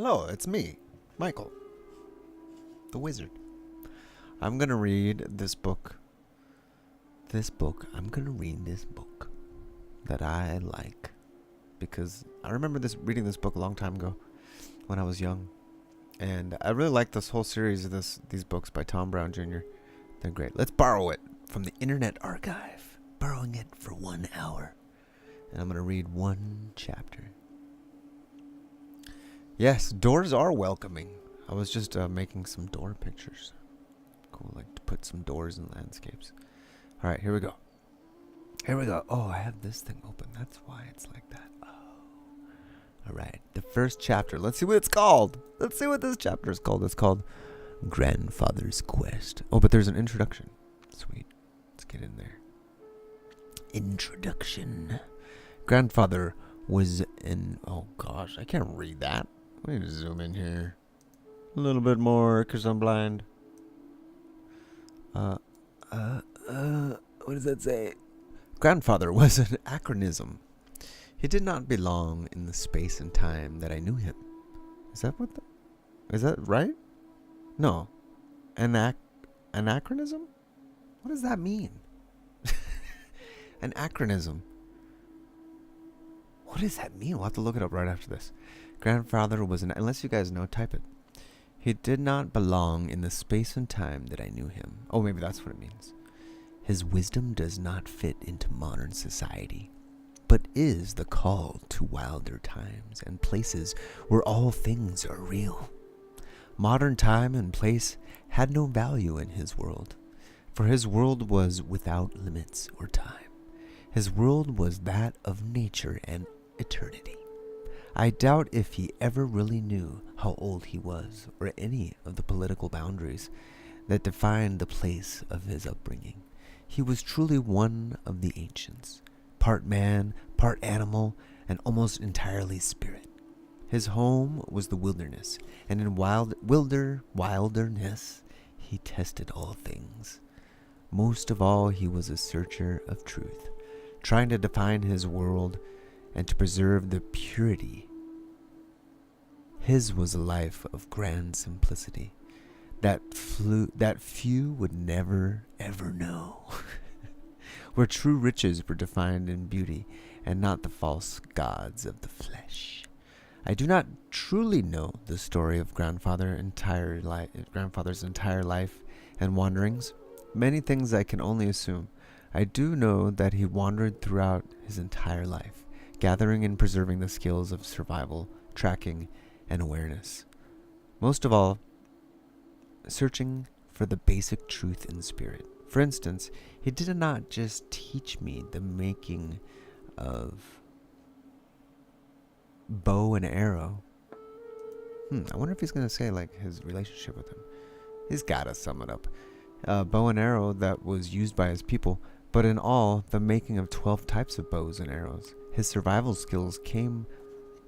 Hello, it's me, Michael, the wizard. I'm gonna read this book. I'm gonna read this book that I like. Because I remember reading this book a long time ago when I was young. And I really like this whole series of these books by Tom Brown Jr. They're great. Let's borrow it from the Internet Archive. Borrowing it for 1 hour. And I'm going to read one chapter. Yes, doors are welcoming. I was just making some door pictures. Cool, like to put some doors in landscapes. All right, here we go. Oh, I have this thing open. That's why it's like that. Oh. All right, the first chapter. Let's see what it's called. Let's see what this chapter is called. It's called Grandfather's Quest. Oh, but there's an introduction. Sweet. Let's get in there. Introduction. Grandfather was in... Oh, gosh, I can't read that. Let me zoom in here. A little bit more, because I'm blind. What does that say? Grandfather was an acronym. He did not belong in the space and time that I knew him. Is that right? No. Anachronism? What does that mean? An acronym. What does that mean? We'll have to look it up right after this. Grandfather was unless you guys know, type it. He did not belong in the space and time that I knew him. Oh, maybe that's what it means. His wisdom does not fit into modern society, but is the call to wilder times and places where all things are real. Modern time and place had no value in his world, for his world was without limits or time. His world was that of nature and eternity. I doubt if he ever really knew how old he was or any of the political boundaries that defined the place of his upbringing. He was truly one of the ancients, part man, part animal, and almost entirely spirit. His home was the wilderness, and in wilderness he tested all things. Most of all, he was a searcher of truth, trying to define his world and to preserve the purity. His was a life of grand simplicity that few would never, ever know, where true riches were defined in beauty and not the false gods of the flesh. I do not truly know the story of grandfather's entire life and wanderings. Many things I can only assume. I do know that he wandered throughout his entire life, gathering and preserving the skills of survival, tracking, and awareness. Most of all, searching for the basic truth in spirit. For instance, he did not just teach me the making of bow and arrow. I wonder if he's going to say like his relationship with him. He's got to sum it up. Bow and arrow that was used by his people, but in all, the making of 12 types of bows and arrows. His survival skills came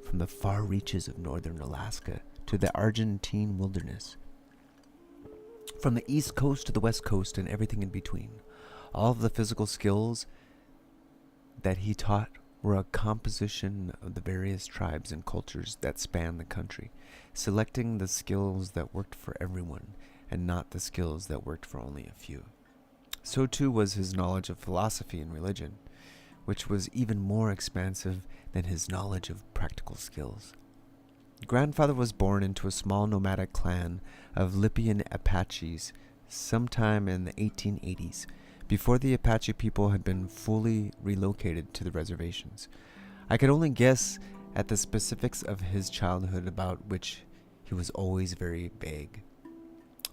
from the far reaches of northern Alaska to the Argentine wilderness, from the east coast to the west coast and everything in between. All of the physical skills that he taught were a composition of the various tribes and cultures that span the country, selecting the skills that worked for everyone and not the skills that worked for only a few. So too was his knowledge of philosophy and religion, which was even more expansive than his knowledge of practical skills. Grandfather was born into a small nomadic clan of Lipian Apaches sometime in the 1880s, before the Apache people had been fully relocated to the reservations. I could only guess at the specifics of his childhood, about which he was always very vague.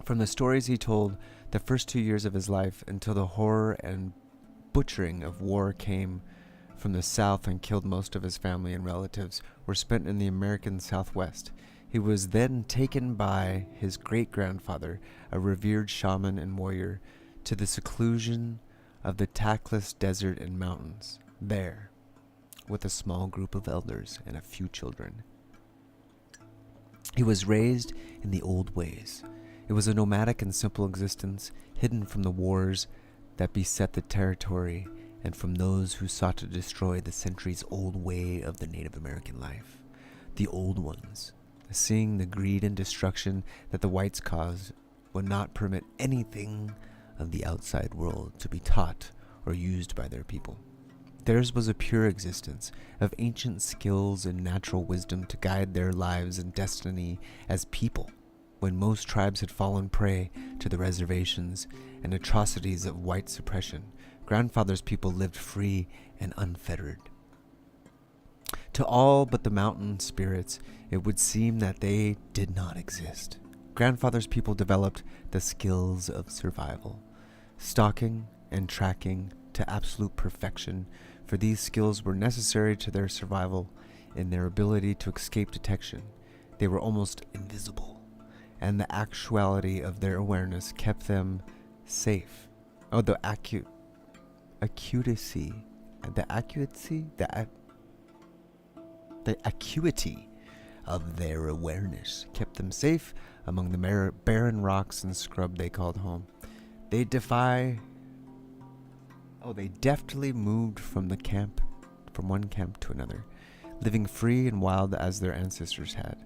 From the stories he told, the first 2 years of his life, until the horror and butchering of war came from the south and killed most of his family and relatives, were spent in the American Southwest. He was then taken by his great-grandfather, a revered shaman and warrior, to the seclusion of the trackless desert and mountains, there, with a small group of elders and a few children. He was raised in the old ways. It was a nomadic and simple existence, hidden from the wars that beset the territory and from those who sought to destroy the centuries-old way of the Native American life. The old ones, seeing the greed and destruction that the whites caused, would not permit anything of the outside world to be taught or used by their people. Theirs was a pure existence of ancient skills and natural wisdom to guide their lives and destiny as people, when most tribes had fallen prey to the reservations and atrocities of white suppression. Grandfather's people lived free and unfettered. To all but the mountain spirits, it would seem that they did not exist. Grandfather's people developed the skills of survival, stalking and tracking to absolute perfection, for these skills were necessary to their survival in their ability to escape detection. They were almost invisible, and the actuality of their awareness kept them safe. Oh, the acuity of their awareness kept them safe among the barren rocks and scrub they called home. They deftly moved from one camp to another, living free and wild as their ancestors had.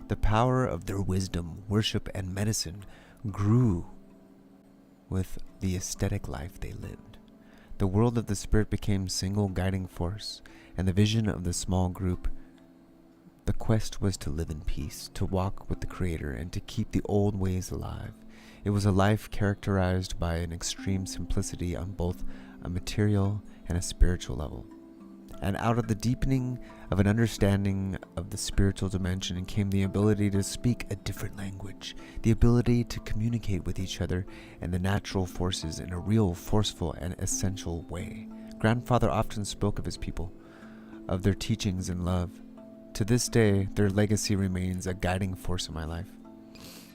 The power of their wisdom, worship, and medicine grew with the aesthetic life they lived. The world of the spirit became single guiding force, and the vision of the small group. The quest was to live in peace, to walk with the Creator, and to keep the old ways alive. It was a life characterized by an extreme simplicity on both a material and a spiritual level. And out of the deepening of an understanding of the spiritual dimension came the ability to speak a different language, the ability to communicate with each other and the natural forces in a real, forceful, and essential way. Grandfather often spoke of his people, of their teachings and love. To this day, their legacy remains a guiding force in my life.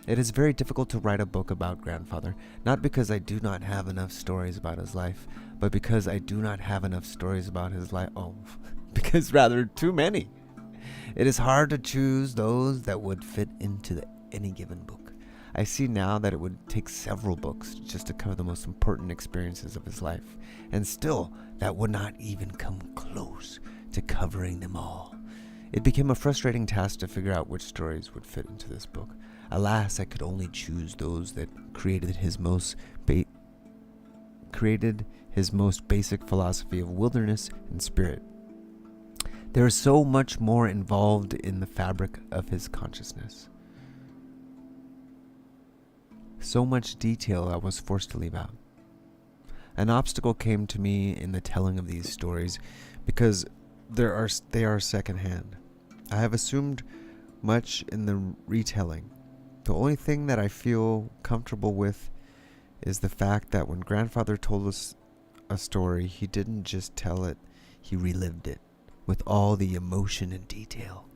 It is very difficult to write a book about Grandfather, not because I do not have enough stories about his life, but because I do not have enough stories about his life. Because rather too many. It is hard to choose those that would fit into any given book. I see now that it would take several books just to cover the most important experiences of his life, and still that would not even come close to covering them all. It became a frustrating task to figure out which stories would fit into this book. Alas, I could only choose those that created his most basic philosophy of wilderness and spirit. There is so much more involved in the fabric of his consciousness. So much detail I was forced to leave out. An obstacle came to me in the telling of these stories because they are secondhand. I have assumed much in the retelling. The only thing that I feel comfortable with is the fact that when Grandfather told us a story, he didn't just tell it, he relived it with all the emotion and detail.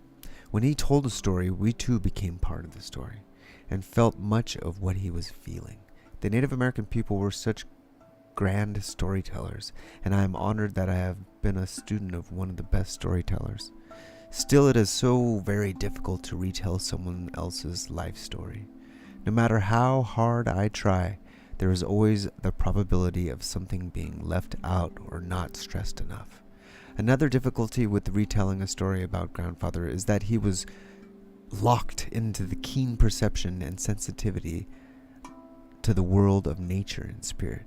When he told a story, we too became part of the story and felt much of what he was feeling. The Native American people were such grand storytellers, and I am honored that I have been a student of one of the best storytellers. Still, it is so very difficult to retell someone else's life story. No matter how hard I try, there is always the probability of something being left out or not stressed enough. Another difficulty with retelling a story about Grandfather is that he was locked into the keen perception and sensitivity to the world of nature and spirit.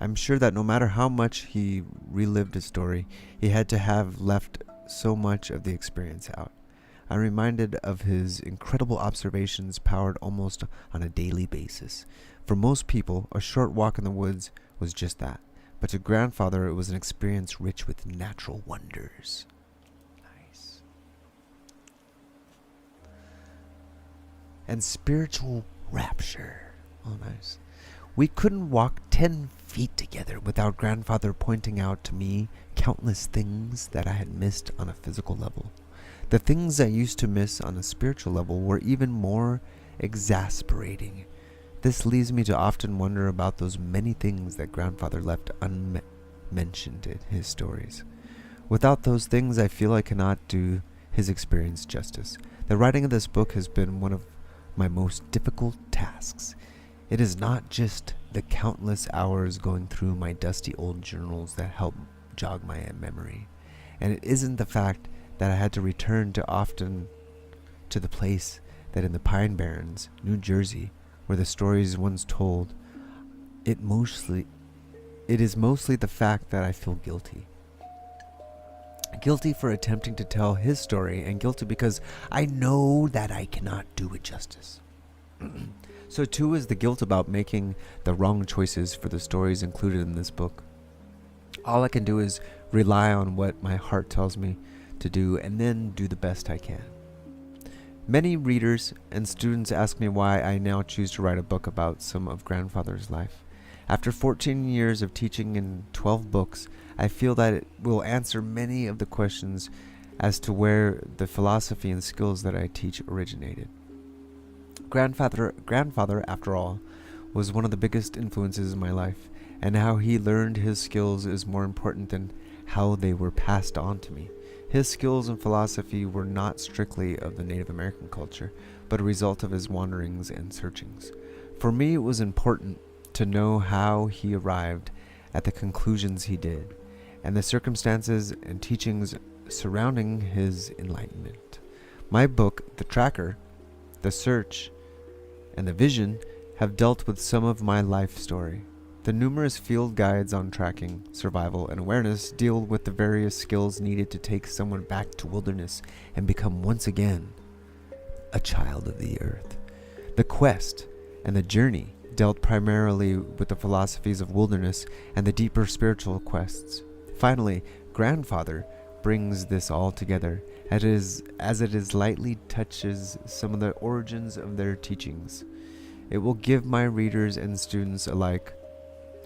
I'm sure that no matter how much he relived a story, he had to have left so much of the experience out. I'm reminded of his incredible observations powered almost on a daily basis. For most people, a short walk in the woods was just that. But to Grandfather, it was an experience rich with natural wonders. Nice. And spiritual rapture. Oh, nice. We couldn't walk 10 feet together without Grandfather pointing out to me countless things that I had missed on a physical level. The things I used to miss on a spiritual level were even more exasperating. This leads me to often wonder about those many things that Grandfather left unmentioned in his stories. Without those things, I feel I cannot do his experience justice. The writing of this book has been one of my most difficult tasks. It is not just the countless hours going through my dusty old journals that help jog my memory, and it isn't the fact that I had to return to often to the place that in the Pine Barrens, New Jersey, where the stories once told, it is mostly the fact that I feel guilty. Guilty for attempting to tell his story, and guilty because I know that I cannot do it justice. So too is the guilt about making the wrong choices for the stories included in this book. All I can do is rely on what my heart tells me to do and then do the best I can. Many readers and students ask me why I now choose to write a book about some of Grandfather's life. After 14 years of teaching in 12 books, I feel that it will answer many of the questions as to where the philosophy and skills that I teach originated. Grandfather, after all, was one of the biggest influences in my life, and how he learned his skills is more important than how they were passed on to me. His skills and philosophy were not strictly of the Native American culture, but a result of his wanderings and searchings. For me, it was important to know how he arrived at the conclusions he did, and the circumstances and teachings surrounding his enlightenment. My book, The Tracker, The Search, and The Vision have dealt with some of my life story. The numerous field guides on tracking, survival, and awareness deal with the various skills needed to take someone back to wilderness and become once again a child of the earth. The quest and the journey dealt primarily with the philosophies of wilderness and the deeper spiritual quests. Finally, Grandfather brings this all together as it lightly touches some of the origins of their teachings. It will give my readers and students alike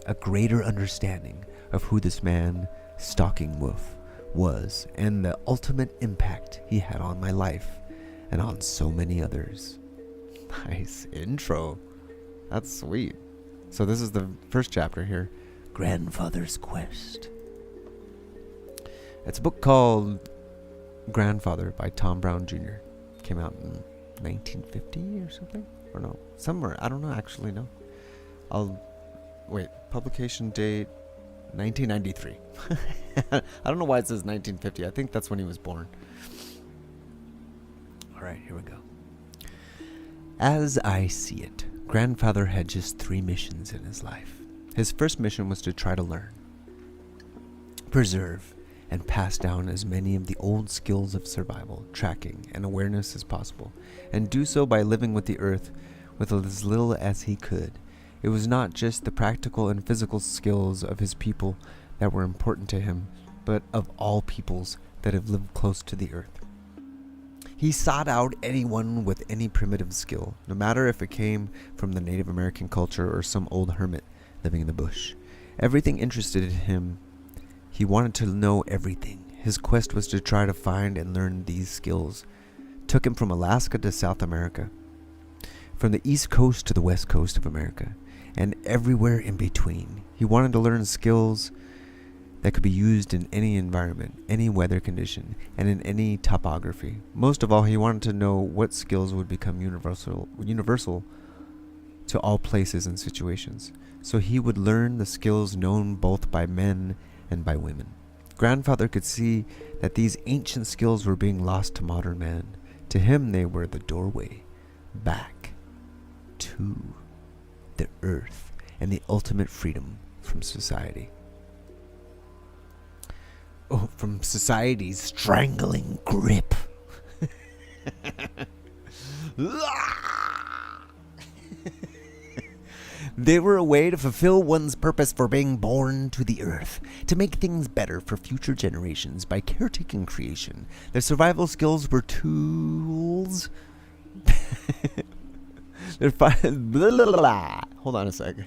a greater understanding of who this man, Stalking Wolf, was and the ultimate impact he had on my life and on so many others. Nice intro. That's sweet. So this is the first chapter here, Grandfather's Quest. It's a book called Grandfather by Tom Brown Jr. Came out in 1950 or something? Or no, somewhere. I don't know, actually, no. Publication date 1993. I don't know why it says 1950. I think that's when he was born. Alright, here we go. As I see it, Grandfather had just 3 missions in his life. His first mission was to try to learn, preserve, and pass down as many of the old skills of survival, tracking, and awareness as possible, and do so by living with the earth with as little as he could. It was not just the practical and physical skills of his people that were important to him, but of all peoples that have lived close to the earth. He sought out anyone with any primitive skill, no matter if it came from the Native American culture or some old hermit living in the bush. Everything interested him. He wanted to know everything. His quest was to try to find and learn these skills. Took him from Alaska to South America, from the East Coast to the West Coast of America, and everywhere in between. He wanted to learn skills that could be used in any environment, any weather condition, and in any topography. Most of all, he wanted to know what skills would become universal to all places and situations. So he would learn the skills known both by men and by women. Grandfather could see that these ancient skills were being lost to modern man. To him, they were the doorway back to the earth and the ultimate freedom from society. Oh, from society's strangling grip. They were a way to fulfill one's purpose for being born to the earth, to make things better for future generations by caretaking creation. Their survival skills were tools. Hold on a second.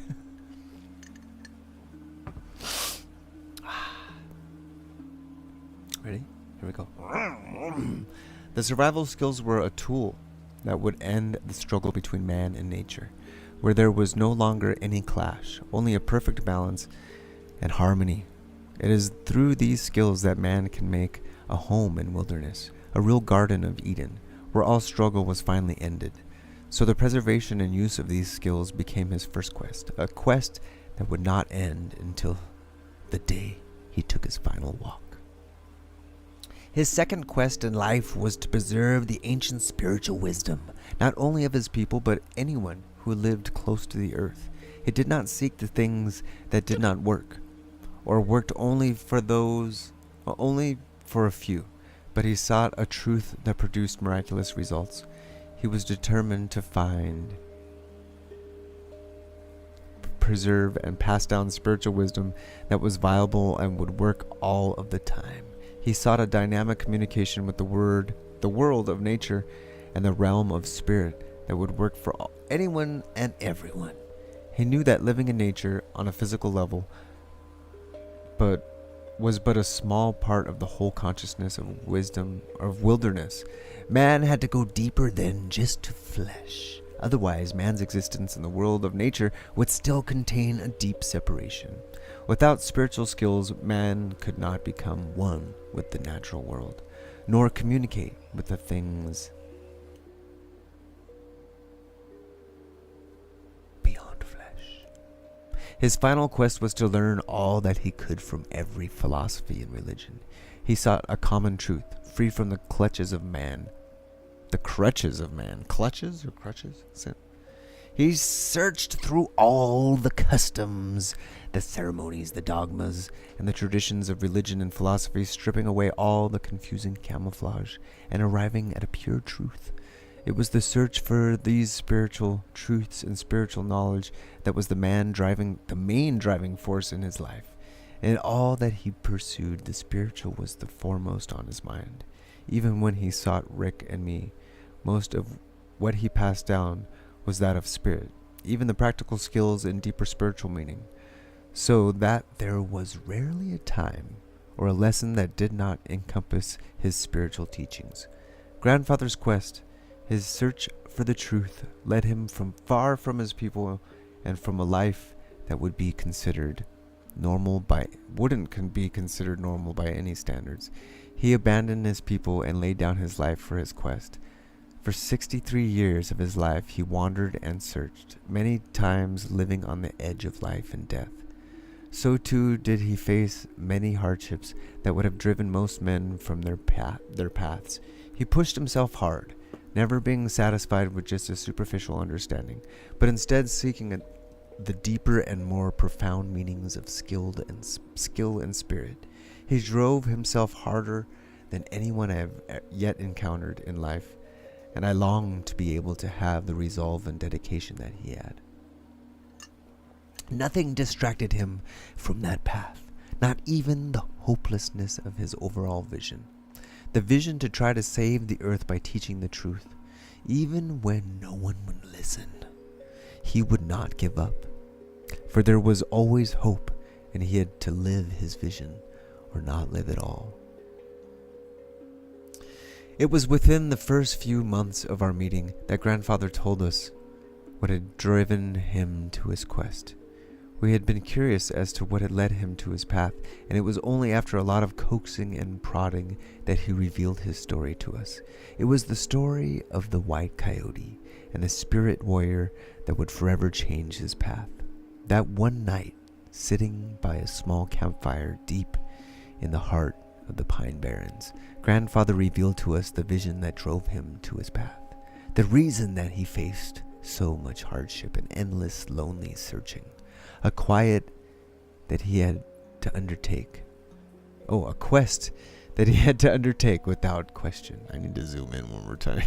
Ready? Here we go. The survival skills were a tool that would end the struggle between man and nature, where there was no longer any clash, only a perfect balance and harmony. It is through these skills that man can make a home in wilderness, a real Garden of Eden, where all struggle was finally ended. So the preservation and use of these skills became his first quest, a quest that would not end until the day he took his final walk. His second quest in life was to preserve the ancient spiritual wisdom, not only of his people, but anyone who lived close to the earth. He did not seek the things that did not work, or worked only for a few, but he sought a truth that produced miraculous results. He was determined to find, preserve, and pass down spiritual wisdom that was viable and would work all of the time. He sought a dynamic communication with the world of nature, and the realm of spirit that would work for anyone and everyone. He knew that living in nature on a physical level was but a small part of the whole consciousness of wisdom of wilderness. Man had to go deeper than just flesh. Otherwise, man's existence in the world of nature would still contain a deep separation. Without spiritual skills, man could not become one with the natural world, nor communicate with the things beyond flesh. His final quest was to learn all that he could from every philosophy and religion. He sought a common truth, free from the clutches of man. The crutches of man. Clutches or crutches? He searched through all the customs, the ceremonies, the dogmas, and the traditions of religion and philosophy, stripping away all the confusing camouflage and arriving at a pure truth. It was the search for these spiritual truths and spiritual knowledge that was the main driving force in his life. In all that he pursued, the spiritual was the foremost on his mind. Even when he sought Rick and me, most of what he passed down was that of spirit, even the practical skills and deeper spiritual meaning, so that there was rarely a time or a lesson that did not encompass his spiritual teachings. Grandfather's quest, his search for the truth, led him from far from his people and from a life that wouldn't be considered normal by any standards. He abandoned his people and laid down his life for his quest. For 63 years of his life, he wandered and searched, many times living on the edge of life and death. So too did he face many hardships that would have driven most men from their paths. He pushed himself hard, never being satisfied with just a superficial understanding, but instead seeking the deeper and more profound meanings of skill and spirit. He drove himself harder than anyone I have yet encountered in life, and I longed to be able to have the resolve and dedication that he had. Nothing distracted him from that path, not even the hopelessness of his overall vision. The vision to try to save the earth by teaching the truth. Even when no one would listen, he would not give up. For there was always hope, and he had to live his vision or not live at all. It was within the first few months of our meeting that Grandfather told us what had driven him to his quest. We had been curious as to what had led him to his path, and it was only after a lot of coaxing and prodding that he revealed his story to us. It was the story of the white coyote and the spirit warrior that would forever change his path. That one night, sitting by a small campfire deep in the heart of the Pine Barrens, Grandfather revealed to us the vision that drove him to his path, the reason that he faced so much hardship and endless lonely searching, a quest that he had to undertake without question. I need to zoom in one more time.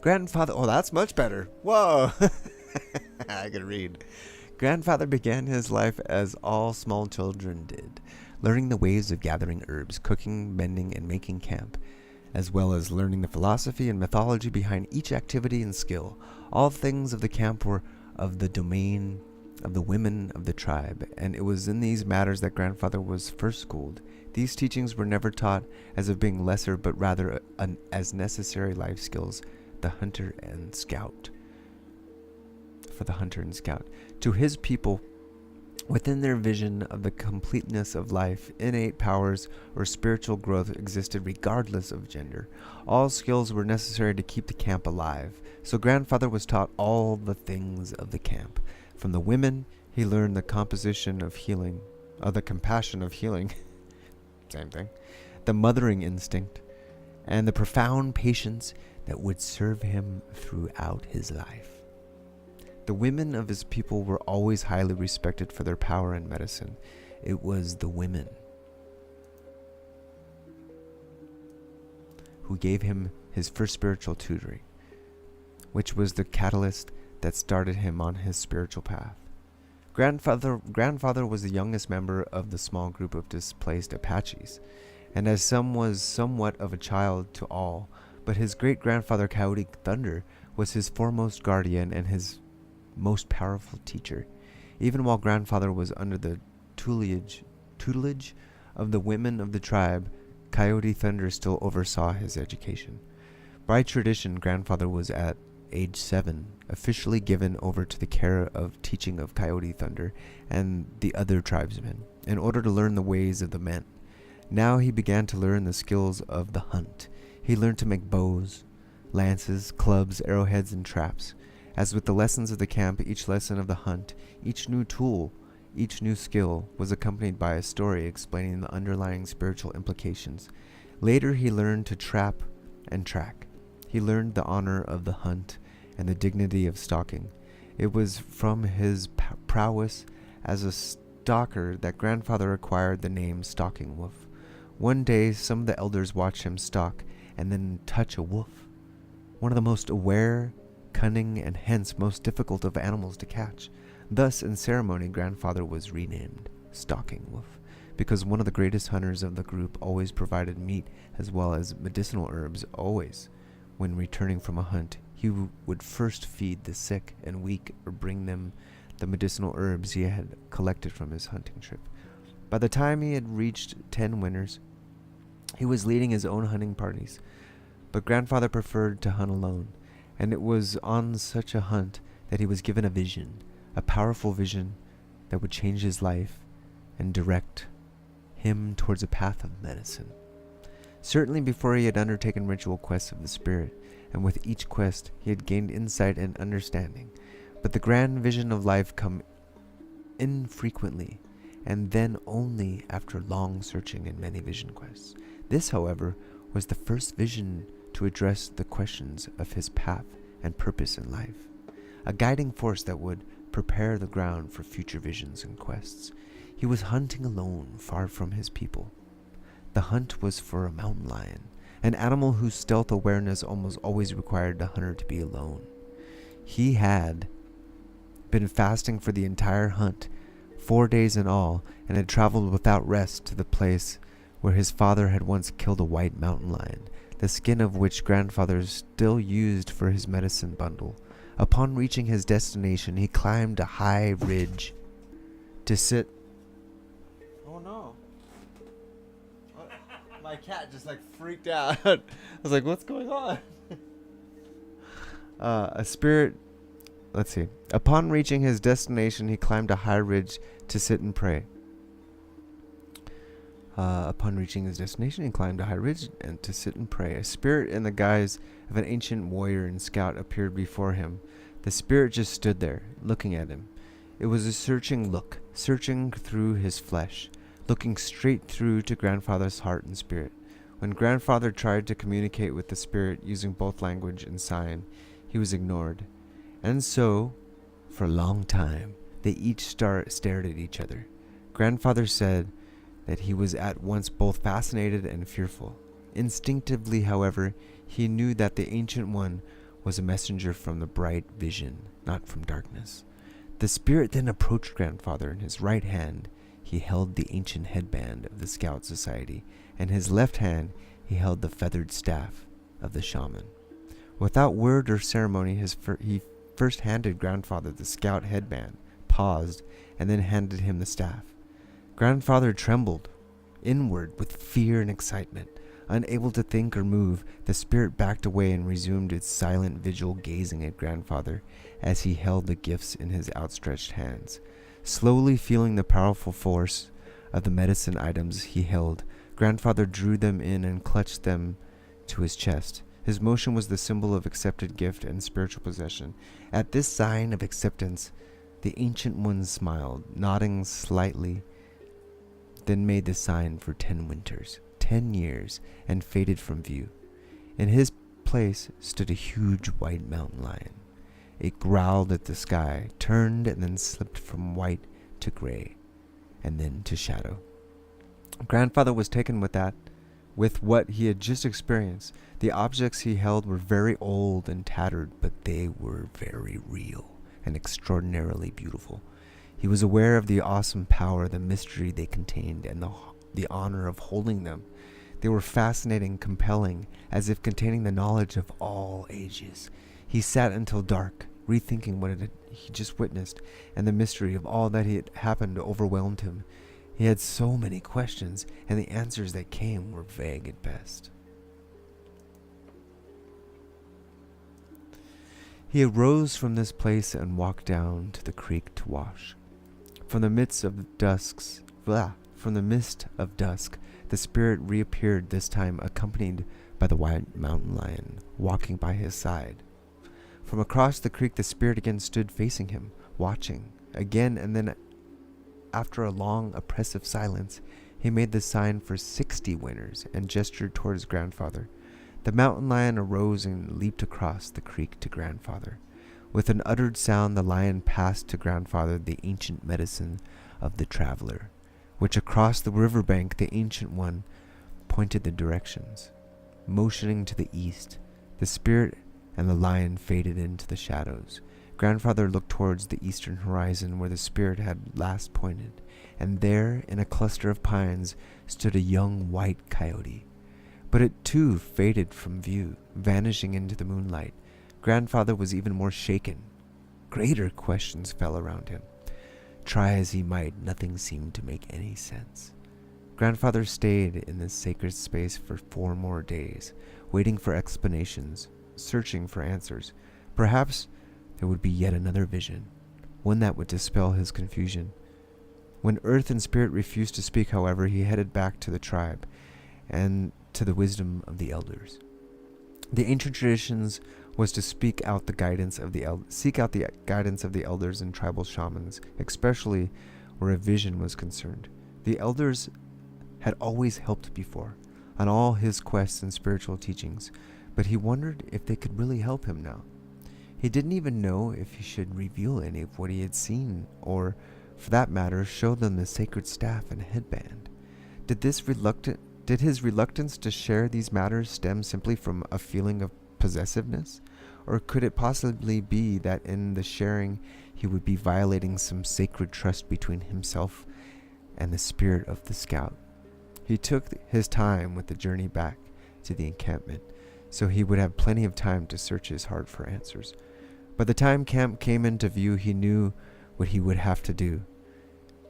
Grandfather, that's much better. Whoa. I can read. Grandfather began his life as all small children did, learning the ways of gathering herbs, cooking, mending, and making camp, as well as learning the philosophy and mythology behind each activity and skill. All things of the camp were of the domain of the women of the tribe, and it was in these matters that Grandfather was first schooled. These teachings were never taught as of being lesser, but rather as necessary life skills, for the hunter and scout. To his people, within their vision of the completeness of life, innate powers or spiritual growth existed regardless of gender. All skills were necessary to keep the camp alive, so Grandfather was taught all the things of the camp. From the women, he learned the compassion of healing. same thing, the mothering instinct, and the profound patience that would serve him throughout his life. The women of his people were always highly respected for their power in medicine. It was the women who gave him his first spiritual tutoring, which was the catalyst that started him on his spiritual path. Grandfather was the youngest member of the small group of displaced Apaches, and as some was somewhat of a child to all, but his great-grandfather Coyote Thunder was his foremost guardian and his most powerful teacher. Even while grandfather was under the tutelage of the women of the tribe, Coyote Thunder still oversaw his education. By tradition, grandfather was at age 7 officially given over to the care of teaching of Coyote Thunder and the other tribesmen in order to learn the ways of the men. Now he began to learn the skills of the hunt. He learned to make bows, lances, clubs, arrowheads, and traps. As with the lessons of the camp, each lesson of the hunt, each new tool, each new skill was accompanied by a story explaining the underlying spiritual implications. Later he learned to trap and track. He learned the honor of the hunt and the dignity of stalking. It was from his prowess as a stalker that grandfather acquired the name Stalking Wolf. One day, some of the elders watched him stalk and then touch a wolf, one of the most aware, cunning, and hence most difficult of animals to catch. Thus, in ceremony, grandfather was renamed Stalking Wolf, because one of the greatest hunters of the group always provided meat as well as medicinal herbs. Always, when returning from a hunt, he would first feed the sick and weak or bring them the medicinal herbs he had collected from his hunting trip. By the time he had reached 10 winters, he was leading his own hunting parties, but grandfather preferred to hunt alone, and it was on such a hunt that he was given a vision, a powerful vision that would change his life and direct him towards a path of medicine. Certainly before he had undertaken ritual quests of the spirit, and with each quest he had gained insight and understanding, but the grand vision of life come infrequently, and then only after long searching and many vision quests. This, however, was the first vision to address the questions of his path and purpose in life, a guiding force that would prepare the ground for future visions and quests. He was hunting alone, far from his people. The hunt was for a mountain lion, an animal whose stealth awareness almost always required the hunter to be alone. He had been fasting for the entire hunt, 4 days in all, and had traveled without rest to the place where his father had once killed a white mountain lion, the skin of which grandfather still used for his medicine bundle. Upon reaching his destination, he climbed a high ridge to sit. Oh no. My cat just freaked out. I was like, what's going on? Upon reaching his destination, he climbed a high ridge to sit and pray. Upon reaching his destination, he climbed a high ridge and to sit and pray. A spirit in the guise of an ancient warrior and scout appeared before him. The spirit just stood there, looking at him. It was a searching look, searching through his flesh, looking straight through to grandfather's heart and spirit. When grandfather tried to communicate with the spirit using both language and sign, he was ignored. And so, for a long time, they each stared at each other. Grandfather said that he was at once both fascinated and fearful. Instinctively, however, he knew that the Ancient One was a messenger from the bright vision, not from darkness. The spirit then approached grandfather. In his right hand, he held the ancient headband of the Scout Society, and in his left hand, he held the feathered staff of the shaman. Without word or ceremony, he first handed grandfather the scout headband, paused, and then handed him the staff. Grandfather trembled inward with fear and excitement. Unable to think or move, the spirit backed away and resumed its silent vigil, gazing at grandfather as he held the gifts in his outstretched hands. Slowly feeling the powerful force of the medicine items he held, grandfather drew them in and clutched them to his chest. His motion was the symbol of accepted gift and spiritual possession. At this sign of acceptance, the Ancient One smiled, nodding slightly. then made the sign for 10 winters, 10 years, and faded from view. In his place stood a huge white mountain lion. It growled at the sky, turned, and then slipped from white to gray, and then to shadow. Grandfather was taken with what he had just experienced. The objects he held were very old and tattered, but they were very real and extraordinarily beautiful. He was aware of the awesome power, the mystery they contained, and the honor of holding them. They were fascinating, compelling, as if containing the knowledge of all ages. He sat until dark, rethinking what he just witnessed, and the mystery of all that had happened overwhelmed him. He had so many questions, and the answers that came were vague at best. He arose from this place and walked down to the creek to wash. From the mist of dusk, the spirit reappeared, this time accompanied by the white mountain lion, walking by his side. From across the creek, the spirit again stood facing him, watching. Again, and then after a long, oppressive silence, he made the sign for 60 winters and gestured toward his grandfather. The mountain lion arose and leaped across the creek to grandfather. With an uttered sound, the lion passed to grandfather the ancient medicine of the traveler, which across the riverbank the ancient one pointed the directions. Motioning to the east, the spirit and the lion faded into the shadows. Grandfather looked towards the eastern horizon where the spirit had last pointed, and there, in a cluster of pines, stood a young white coyote. But it too faded from view, vanishing into the moonlight. Grandfather was even more shaken. Greater questions fell around him. Try as he might, nothing seemed to make any sense. Grandfather stayed in this sacred space for 4 more days, waiting for explanations, searching for answers. Perhaps there would be yet another vision, one that would dispel his confusion. When earth and spirit refused to speak, however, he headed back to the tribe and to the wisdom of the elders. The ancient traditions was to seek out the guidance of the elders and tribal shamans, especially where a vision was concerned. The elders had always helped before, on all his quests and spiritual teachings, but he wondered if they could really help him now. He didn't even know if he should reveal any of what he had seen, or, for that matter, show them the sacred staff and headband. Did his reluctance to share these matters stem simply from a feeling of possessiveness? Or could it possibly be that in the sharing he would be violating some sacred trust between himself and the spirit of the scout? He took his time with the journey back to the encampment, so he would have plenty of time to search his heart for answers. By the time camp came into view, he knew what he would have to do,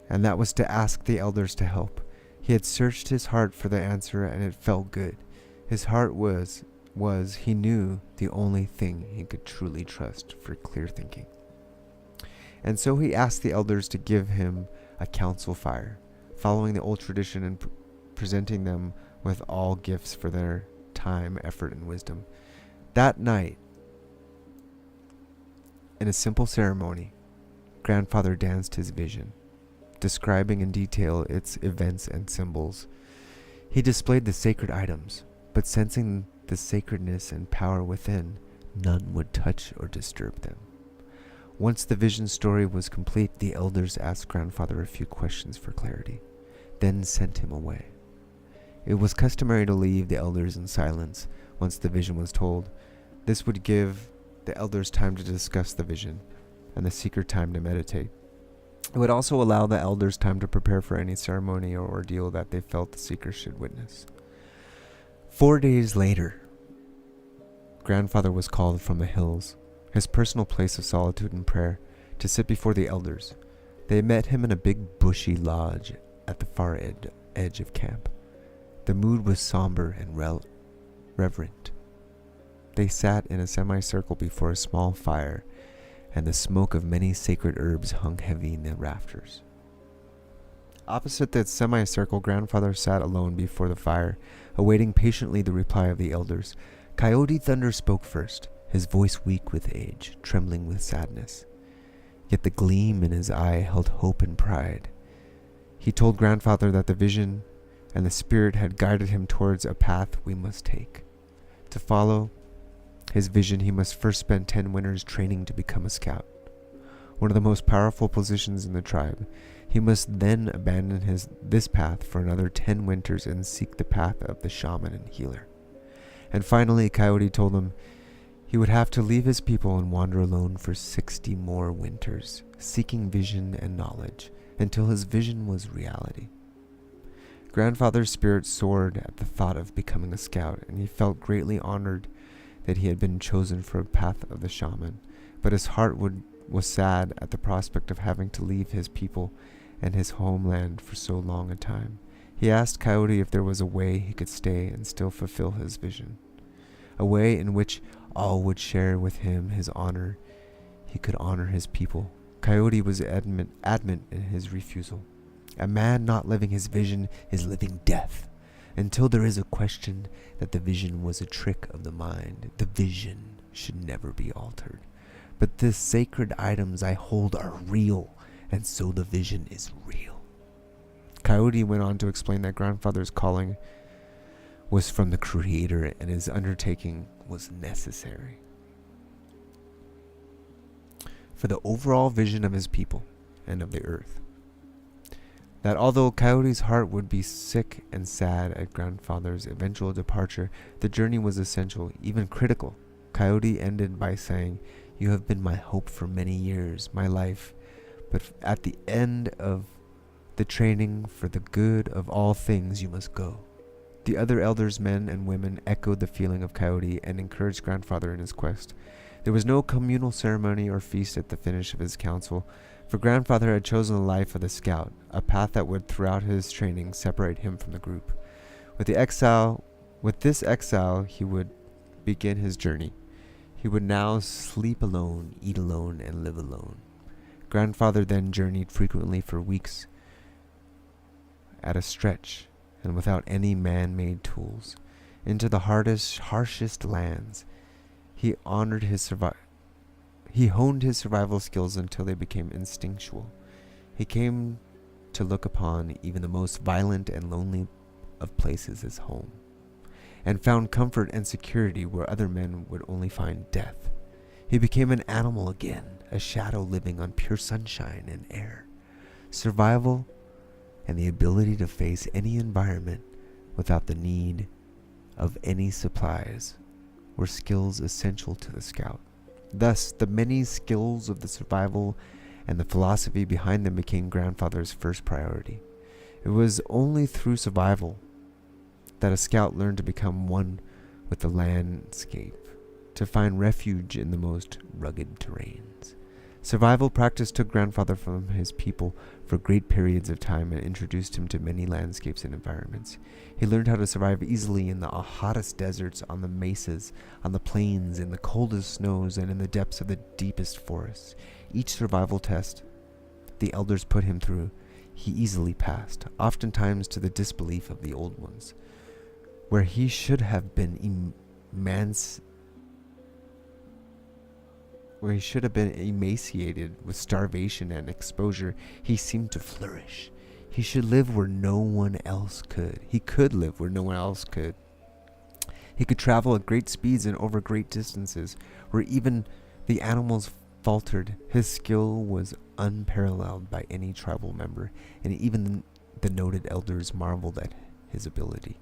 and that was to ask the elders to help. He had searched his heart for the answer, and it felt good. His heart was, he knew, the only thing he could truly trust for clear thinking. And so he asked the elders to give him a council fire, following the old tradition and presenting them with all gifts for their time, effort, and wisdom. That night, in a simple ceremony, Grandfather danced his vision, describing in detail its events and symbols. He displayed the sacred items, but sensing the sacredness and power within, none would touch or disturb them. Once the vision story was complete, the elders asked Grandfather a few questions for clarity, then sent him away. It was customary to leave the elders in silence once the vision was told. This would give the elders time to discuss the vision, and the seeker time to meditate. It would also allow the elders time to prepare for any ceremony or ordeal that they felt the seeker should witness. 4 days later, Grandfather was called from the hills, his personal place of solitude and prayer, to sit before the elders. They met him in a big bushy lodge at the far edge of camp. The mood was somber and reverent. They sat in a semicircle before a small fire, and the smoke of many sacred herbs hung heavy in the rafters. Opposite that semicircle, Grandfather sat alone before the fire, awaiting patiently the reply of the elders. Coyote Thunder spoke first, his voice weak with age, trembling with sadness. Yet the gleam in his eye held hope and pride. He told Grandfather that the vision and the spirit had guided him towards a path we must take. To follow his vision, he must first spend 10 winters training to become a scout, one of the most powerful positions in the tribe. He must then abandon this path for another 10 winters and seek the path of the shaman and healer. And finally, Coyote told him he would have to leave his people and wander alone for 60 more winters, seeking vision and knowledge, until his vision was reality. Grandfather's spirit soared at the thought of becoming a scout, and he felt greatly honored that he had been chosen for a path of the shaman, but his heart was sad at the prospect of having to leave his people and his homeland for so long a time. He asked Coyote if there was a way he could stay and still fulfill his vision, a way in which all would share with him his honor. He could honor his people. Coyote was adamant in his refusal. A man not living his vision is living death. Until there is a question that the vision was a trick of the mind, the vision should never be altered. But the sacred items I hold are real, and so the vision is real. Coyote went on to explain that Grandfather's calling was from the Creator and his undertaking was necessary for the overall vision of his people and of the earth. That although Coyote's heart would be sick and sad at Grandfather's eventual departure, the journey was essential, even critical. Coyote ended by saying, "You have been my hope for many years, my life, but at the end of the training for the good of all things, you must go." The other elders, men and women, echoed the feeling of Coyote and encouraged Grandfather in his quest. There was no communal ceremony or feast at the finish of his council, for Grandfather had chosen the life of the scout, a path that would throughout his training separate him from the group. With this exile, he would begin his journey. He would now sleep alone, eat alone, and live alone. Grandfather then journeyed frequently for weeks at a stretch, and without any man-made tools, into the harshest lands. He honed his survival skills until they became instinctual. He came to look upon even the most violent and lonely of places as home, and found comfort and security where other men would only find death. He became an animal again, a shadow living on pure sunshine and air. Survival and the ability to face any environment without the need of any supplies were skills essential to the scout. Thus, the many skills of the survival and the philosophy behind them became Grandfather's first priority. It was only through survival that a scout learned to become one with the landscape, to find refuge in the most rugged terrains. Survival practice took Grandfather from his people for great periods of time and introduced him to many landscapes and environments. He learned how to survive easily in the hottest deserts, on the mesas, on the plains, in the coldest snows, and in the depths of the deepest forests. Each survival test the elders put him through, he easily passed, oftentimes to the disbelief of the old ones. Where he should have been emaciated with starvation and exposure, he seemed to flourish. He should live where no one else could. He could live where no one else could. He could travel at great speeds and over great distances, where even the animals faltered. His skill was unparalleled by any tribal member, and even the noted elders marveled at his ability.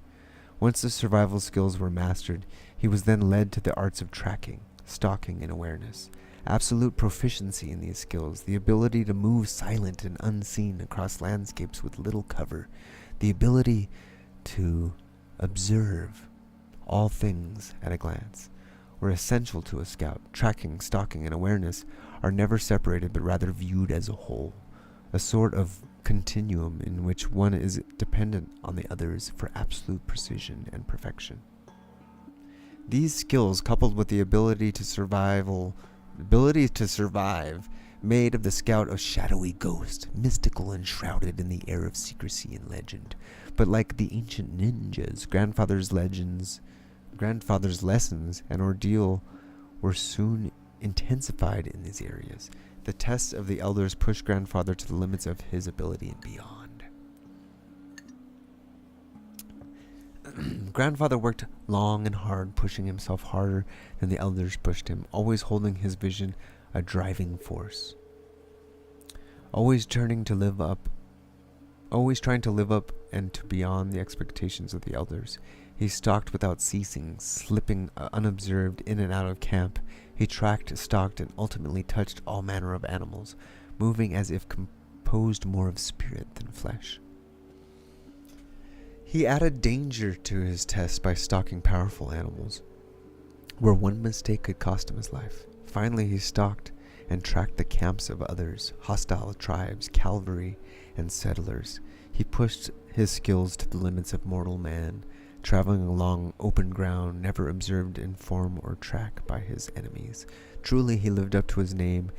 Once the survival skills were mastered, he was then led to the arts of tracking, stalking, and awareness. Absolute proficiency in these skills, the ability to move silent and unseen across landscapes with little cover, the ability to observe all things at a glance, were essential to a scout. Tracking, stalking, and awareness are never separated but rather viewed as a whole, a sort of continuum in which one is dependent on the others for absolute precision and perfection. These skills, coupled with the ability to survive, made of the scout a shadowy ghost, mystical and shrouded in the air of secrecy and legend. But like the ancient ninjas, Grandfather's lessons and ordeal were soon intensified in these areas. The tests of the elders pushed Grandfather to the limits of his ability and beyond. Grandfather worked long and hard, pushing himself harder than the elders pushed him, always holding his vision a driving force. Always trying to live up and to beyond the expectations of the elders. He stalked without ceasing, slipping unobserved in and out of camp. He tracked, stalked, and ultimately touched all manner of animals, moving as if composed more of spirit than flesh. He added danger to his tests by stalking powerful animals, where one mistake could cost him his life. Finally, he stalked and tracked the camps of others, hostile tribes, cavalry, and settlers. He pushed his skills to the limits of mortal man, traveling along open ground, never observed in form or track by his enemies. Truly, he lived up to his name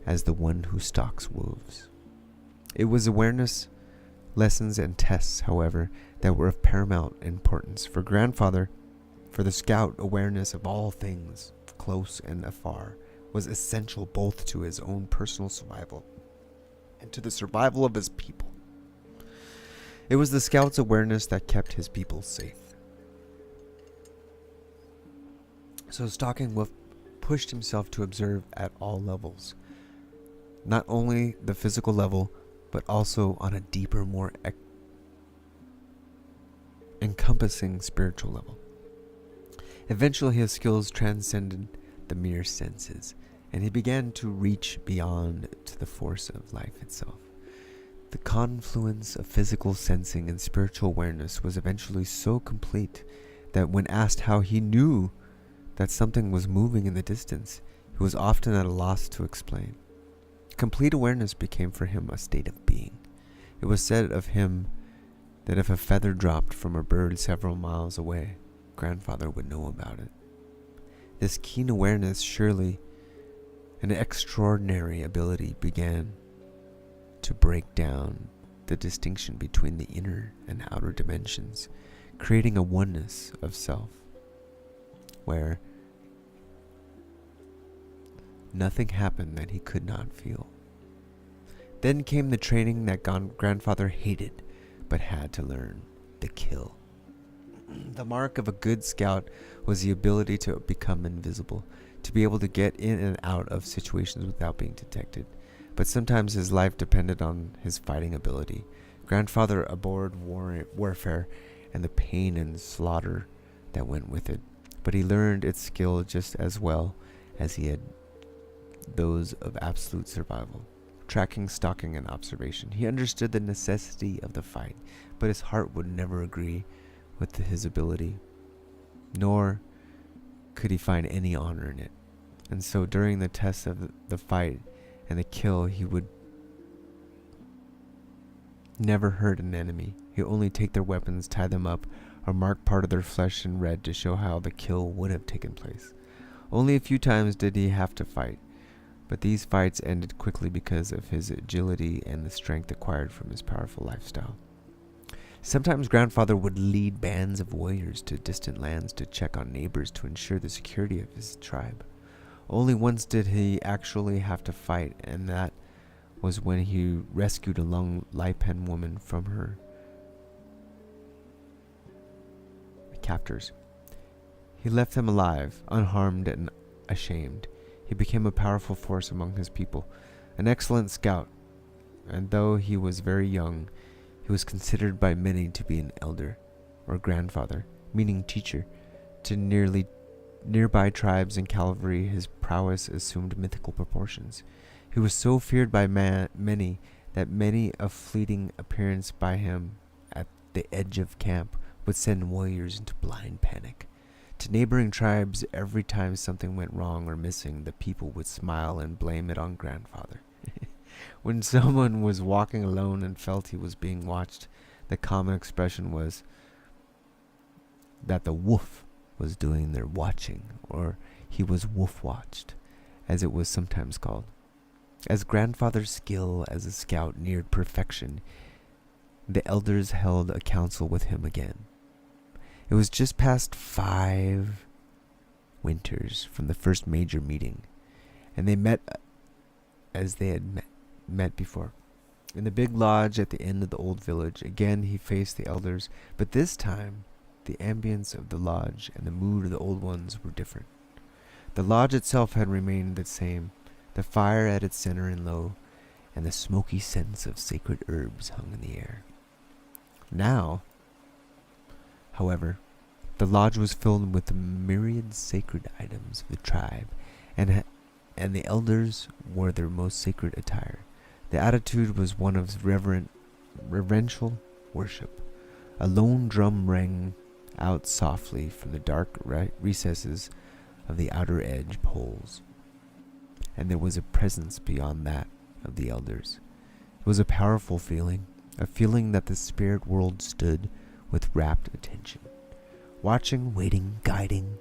as the one who stalks wolves. It was awareness, lessons, and tests, however, that were of paramount importance. For Grandfather, for the scout, awareness of all things, close and afar, was essential both to his own personal survival and to the survival of his people. It was the scout's awareness that kept his people safe. So Stalking Wolf pushed himself to observe at all levels, not only the physical level, but also on a deeper, more encompassing spiritual level. Eventually, his skills transcended the mere senses, and he began to reach beyond to the force of life itself. The confluence of physical sensing and spiritual awareness was eventually so complete that when asked how he knew that something was moving in the distance, he was often at a loss to explain. Complete awareness became for him a state of being. It was said of him that if a feather dropped from a bird several miles away, Grandfather would know about it. This keen awareness, surely an extraordinary ability, began to break down the distinction between the inner and outer dimensions, creating a oneness of self, where nothing happened that he could not feel. Then came the training that Grandfather hated, but had to learn: the kill. The mark of a good scout was the ability to become invisible, to be able to get in and out of situations without being detected. But sometimes his life depended on his fighting ability. Grandfather abhorred warfare and the pain and slaughter that went with it, but he learned its skill just as well as he had those of absolute survival. Tracking, stalking, and observation. He understood the necessity of the fight, but his heart would never agree with his ability, nor could he find any honor in it. And so during the test of the fight and the kill, he would never hurt an enemy. He would only take their weapons, tie them up, or mark part of their flesh in red to show how the kill would have taken place. Only a few times did he have to fight, but these fights ended quickly because of his agility and the strength acquired from his powerful lifestyle. Sometimes Grandfather would lead bands of warriors to distant lands to check on neighbors to ensure the security of his tribe. Only once did he actually have to fight, and that was when he rescued a young Lipan woman from her captors. He left them alive, unharmed and ashamed. He became a powerful force among his people, an excellent scout, and though he was very young, he was considered by many to be an elder, or grandfather, meaning teacher. To nearby tribes and cavalry, his prowess assumed mythical proportions. He was so feared by many that many a fleeting appearance by him at the edge of camp would send warriors into blind panic. To neighboring tribes, every time something went wrong or missing, the people would smile and blame it on Grandfather. When someone was walking alone and felt he was being watched, the common expression was that the wolf was doing their watching, or he was wolf-watched, as it was sometimes called. As Grandfather's skill as a scout neared perfection, the elders held a council with him again. It was just past 5 winters from the first major meeting, and they met as they had met before. In the big lodge at the end of the old village, again he faced the elders, but this time the ambience of the lodge and the mood of the old ones were different. The lodge itself had remained the same, the fire at its center and low, and the smoky scents of sacred herbs hung in the air. Now, however, the lodge was filled with the myriad sacred items of the tribe, and the elders wore their most sacred attire. The attitude was one of reverential worship. A lone drum rang out softly from the dark recesses of the outer edge poles, and there was a presence beyond that of the elders. It was a powerful feeling, a feeling that the spirit world stood with rapt attention, watching, waiting, guiding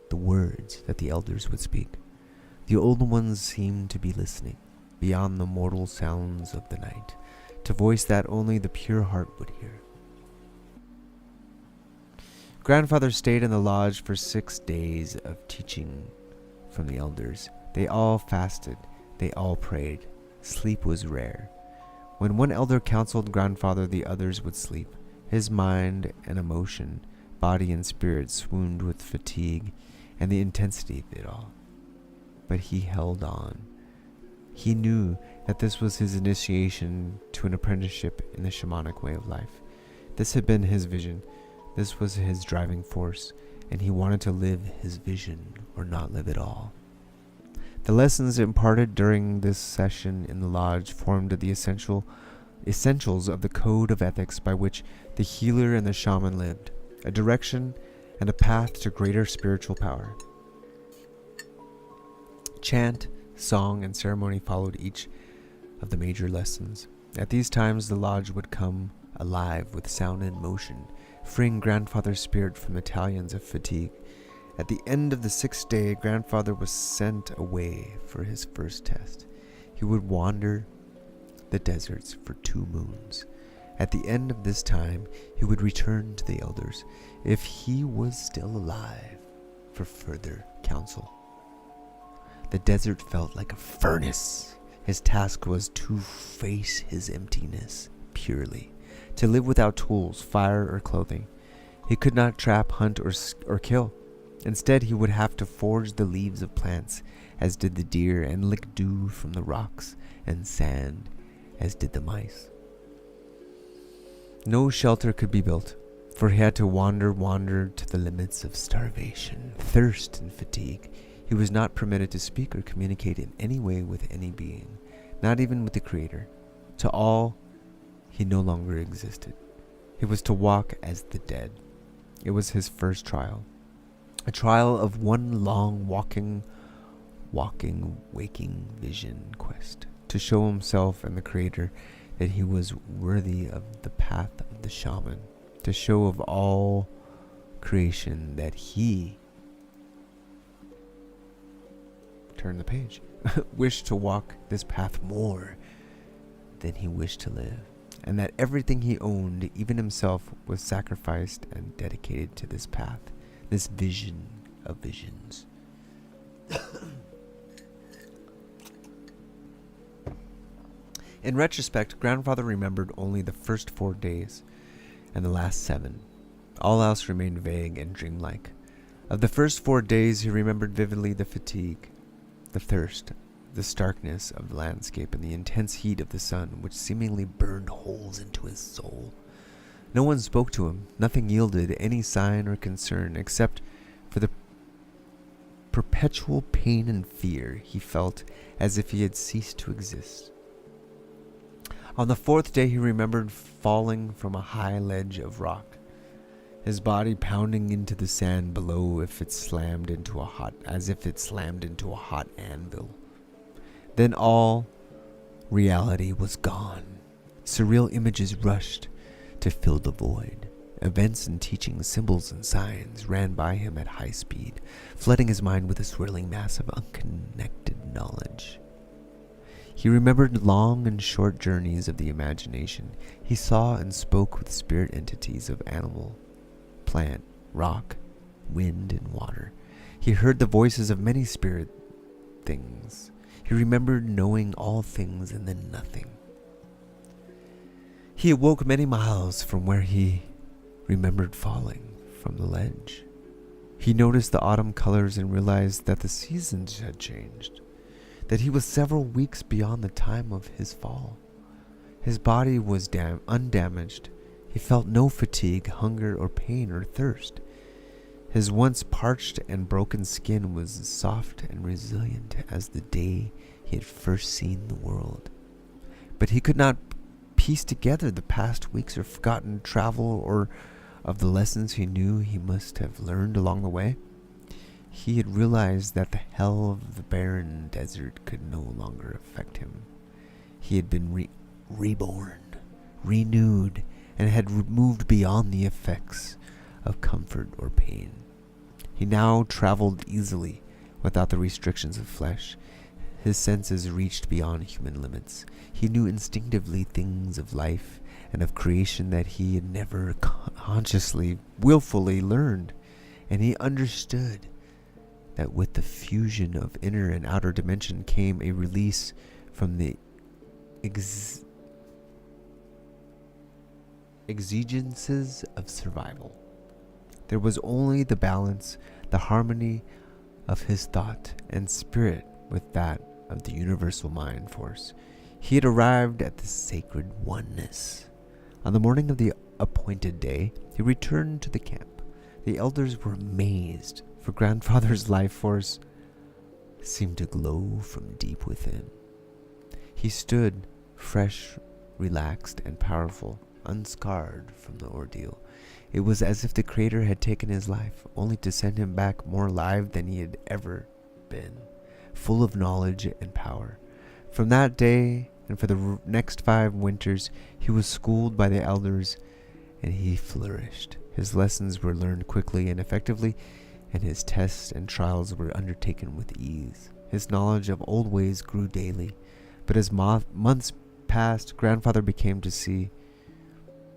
the words that the elders would speak. The old ones seemed to be listening, beyond the mortal sounds of the night, to voice that only the pure heart would hear. Grandfather stayed in the lodge for 6 days of teaching from the elders. They all fasted. They all prayed. Sleep was rare. When one elder counseled grandfather, the others would sleep. His mind and emotion, body and spirit swooned with fatigue and the intensity of it all. But he held on. He knew that this was his initiation to an apprenticeship in the shamanic way of life. This had been his vision. This was his driving force, and he wanted to live his vision or not live at all. The lessons imparted during this session in the lodge formed the essentials of the code of ethics by which the healer and the shaman lived, a direction and a path to greater spiritual power. Chant, song, and ceremony followed each of the major lessons. At these times, the lodge would come alive with sound and motion, freeing grandfather's spirit from battalions of fatigue. At the end of the 6th day, grandfather was sent away for his first test. He would wander the deserts for 2 moons. At the end of this time, he would return to the elders, if he was still alive, for further counsel. The desert felt like a furnace. His task was to face his emptiness purely, to live without tools, fire, or clothing. He could not trap, hunt, or kill. Instead, he would have to forge the leaves of plants, as did the deer, and lick dew from the rocks and sand, as did the mice. No shelter could be built, for he had to wander to the limits of starvation, thirst, and fatigue. He was not permitted to speak or communicate in any way with any being, not even with the Creator. To all, he no longer existed. He was to walk as the dead. It was his first trial, a trial of one long waking vision quest, to show himself and the Creator that he was worthy of the path of the shaman, to show of all creation that he, turn the page, wished to walk this path more than he wished to live, and that everything he owned, even himself, was sacrificed and dedicated to this path, this vision of visions. In retrospect, grandfather remembered only the first 4 days and the last 7. All else remained vague and dreamlike. Of the first 4 days, he remembered vividly the fatigue, the thirst, the starkness of the landscape, and the intense heat of the sun, which seemingly burned holes into his soul. No one spoke to him. Nothing yielded any sign or concern, except for the perpetual pain and fear he felt, as if he had ceased to exist. On the 4th day, he remembered falling from a high ledge of rock, his body pounding into the sand below as if it slammed into a hot anvil. Then all reality was gone. Surreal images rushed to fill the void. Events and teachings, symbols and signs ran by him at high speed, flooding his mind with a swirling mass of unconnected knowledge. He remembered long and short journeys of the imagination. He saw and spoke with spirit entities of animal, plant, rock, wind, and water. He heard the voices of many spirit things. He remembered knowing all things and then nothing. He awoke many miles from where he remembered falling, from the ledge. He noticed the autumn colors and realized that the seasons had changed, that he was several weeks beyond the time of his fall. His body was undamaged. He felt no fatigue, hunger, or pain, or thirst. His once parched and broken skin was as soft and resilient as the day he had first seen the world. But he could not piece together the past weeks or forgotten travel or of the lessons he knew he must have learned along the way. He had realized that the hell of the barren desert could no longer affect him. He had been reborn, renewed, and had moved beyond the effects of comfort or pain. He now traveled easily, without the restrictions of flesh. His senses reached beyond human limits. He knew instinctively things of life and of creation that he had never consciously, willfully learned. And he understood that with the fusion of inner and outer dimension came a release from the exigences of survival. There was only the balance, the harmony of his thought and spirit with that of the universal mind force. He had arrived at the sacred oneness. On the morning of the appointed day, he returned to the camp. The elders were amazed, for Grandfather's life force seemed to glow from deep within. He stood fresh, relaxed, and powerful, unscarred from the ordeal. It was as if the Creator had taken his life, only to send him back more alive than he had ever been, full of knowledge and power. From that day, and for the next 5 winters, he was schooled by the elders, and he flourished. His lessons were learned quickly and effectively, and his tests and trials were undertaken with ease. His knowledge of old ways grew daily, but as months passed, Grandfather began to see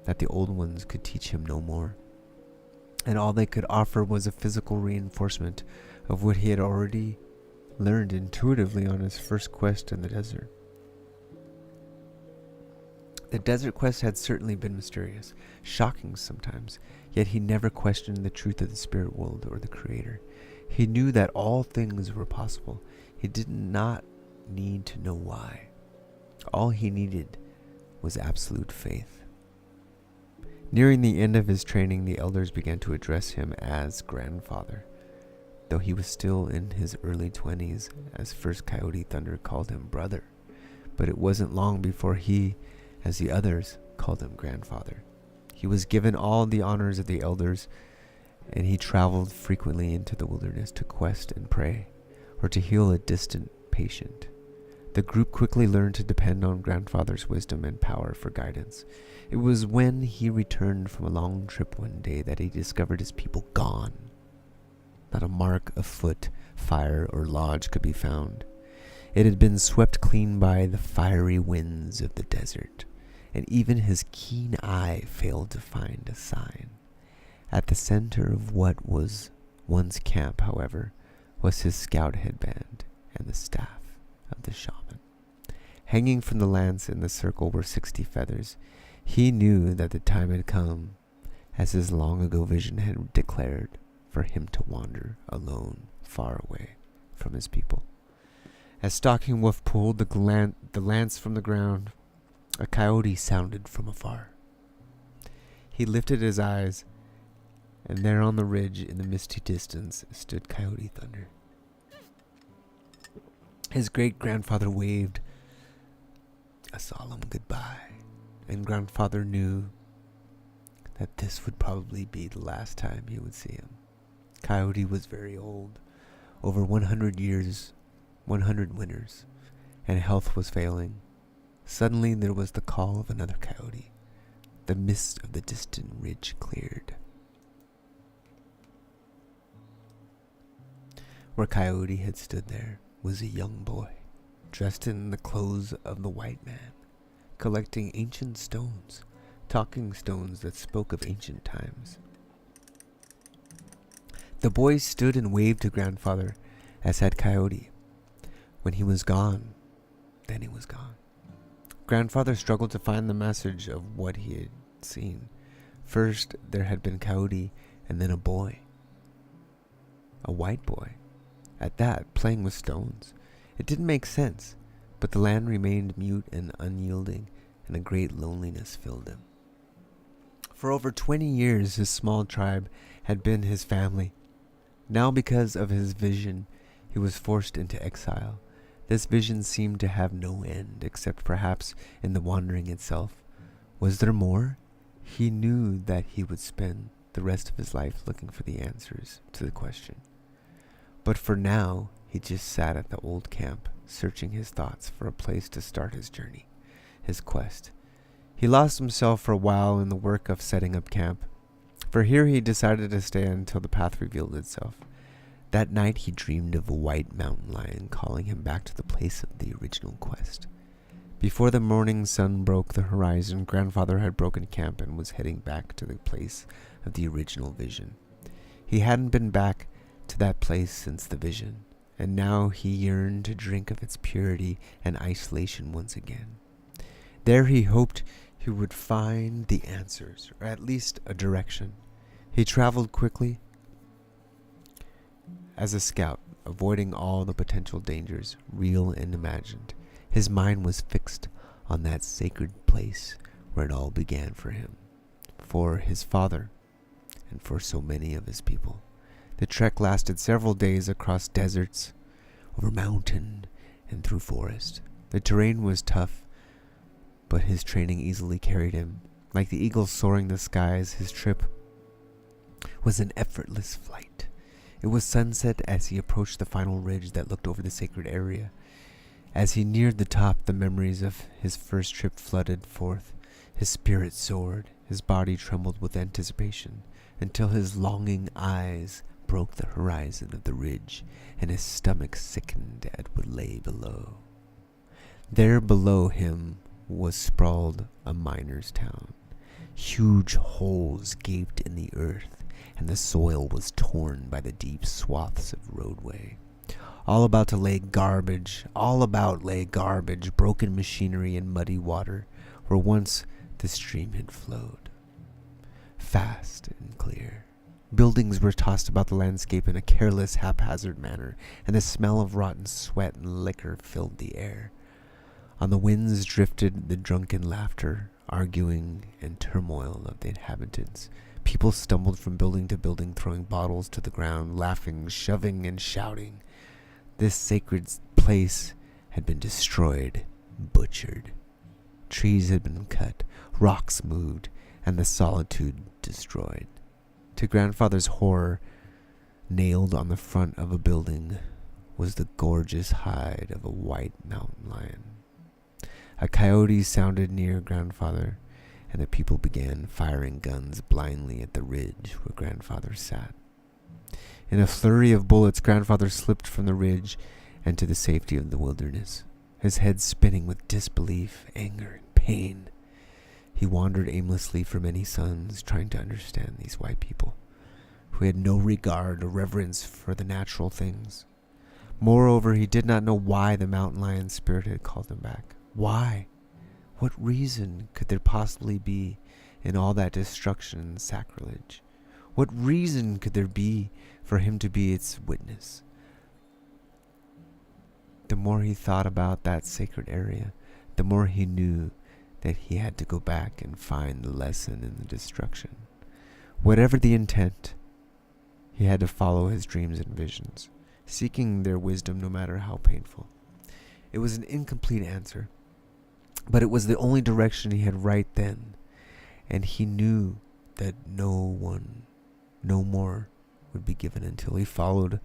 that the old ones could teach him no more, and all they could offer was a physical reinforcement of what he had already learned intuitively on his first quest in the desert. The desert quest had certainly been mysterious, shocking sometimes, yet he never questioned the truth of the spirit world or the Creator. He knew that all things were possible. He did not need to know why. All he needed was absolute faith. Nearing the end of his training, the elders began to address him as Grandfather, though he was still in his early 20s, as First Coyote Thunder called him brother. But it wasn't long before he, as the others, called him Grandfather. He was given all the honors of the elders, and he traveled frequently into the wilderness to quest and pray, or to heal a distant patient. The group quickly learned to depend on Grandfather's wisdom and power for guidance. It was when he returned from a long trip one day that he discovered his people gone. Not a mark of foot, fire, or lodge could be found. It had been swept clean by the fiery winds of the desert, and even his keen eye failed to find a sign. At the center of what was once camp, however, was his scout headband and the staff of the shaman. Hanging from the lance in the circle were 60 feathers. He knew that the time had come, as his long ago vision had declared, for him to wander alone, far away from his people. As Stalking Wolf pulled the lance from the ground, a coyote sounded from afar. He lifted his eyes, and there on the ridge in the misty distance stood Coyote Thunder. His great-grandfather waved a solemn goodbye, and Grandfather knew that this would probably be the last time he would see him. Coyote was very old, over 100 years, 100 winters, and health was failing. Suddenly there was the call of another coyote. The mist of the distant ridge cleared. Where Coyote had stood there was a young boy, dressed in the clothes of the white man, collecting ancient stones, talking stones that spoke of ancient times. The boy stood and waved to Grandfather, as had Coyote. When he was gone, then he was gone. Grandfather struggled to find the message of what he had seen. First, there had been Coyote, and then a boy. A white boy. At that, playing with stones. It didn't make sense, but the land remained mute and unyielding, and a great loneliness filled him. For over 20 years, his small tribe had been his family. Now, because of his vision, he was forced into exile. This vision seemed to have no end, except perhaps in the wandering itself. Was there more? He knew that he would spend the rest of his life looking for the answers to the question. But for now, he just sat at the old camp, searching his thoughts for a place to start his journey, his quest. He lost himself for a while in the work of setting up camp, for here he decided to stay until the path revealed itself. That night he dreamed of a white mountain lion calling him back to the place of the original quest. Before the morning sun broke the horizon, Grandfather had broken camp and was heading back to the place of the original vision. He hadn't been back to that place since the vision, and now he yearned to drink of its purity and isolation once again. There he hoped he would find the answers, or at least a direction. He traveled quickly as a scout, avoiding all the potential dangers, real and imagined. His mind was fixed on that sacred place where it all began for him, for his father, and for so many of his people. The trek lasted several days across deserts, over mountain, and through forest. The terrain was tough, but his training easily carried him. Like the eagle soaring the skies, his trip was an effortless flight. It was sunset as he approached the final ridge that looked over the sacred area. As he neared the top, the memories of his first trip flooded forth. His spirit soared, his body trembled with anticipation, until his longing eyes broke the horizon of the ridge, and his stomach sickened at what lay below. There below him was sprawled a miner's town. Huge holes gaped in the earth, and the soil was torn by the deep swaths of roadway. All about lay garbage, broken machinery and muddy water, where once the stream had flowed. Fast and clear. Buildings were tossed about the landscape in a careless, haphazard manner, and the smell of rotten sweat and liquor filled the air. On the winds drifted the drunken laughter, arguing, and turmoil of the inhabitants. People stumbled from building to building, throwing bottles to the ground, laughing, shoving, and shouting. This sacred place had been destroyed, butchered. Trees had been cut, rocks moved, and the solitude destroyed. To Grandfather's horror, nailed on the front of a building was the gorgeous hide of a white mountain lion. A coyote sounded near Grandfather, and the people began firing guns blindly at the ridge where Grandfather sat. In a flurry of bullets, Grandfather slipped from the ridge and to the safety of the wilderness, his head spinning with disbelief, anger, and pain. He wandered aimlessly for many suns, trying to understand these white people, who had no regard or reverence for the natural things. Moreover, he did not know why the mountain lion spirit had called him back. Why? What reason could there possibly be in all that destruction and sacrilege? What reason could there be for him to be its witness? The more he thought about that sacred area, the more he knew that he had to go back and find the lesson in the destruction. Whatever the intent, he had to follow his dreams and visions, seeking their wisdom no matter how painful. It was an incomplete answer, but it was the only direction he had right then, and he knew that no more would be given until he followed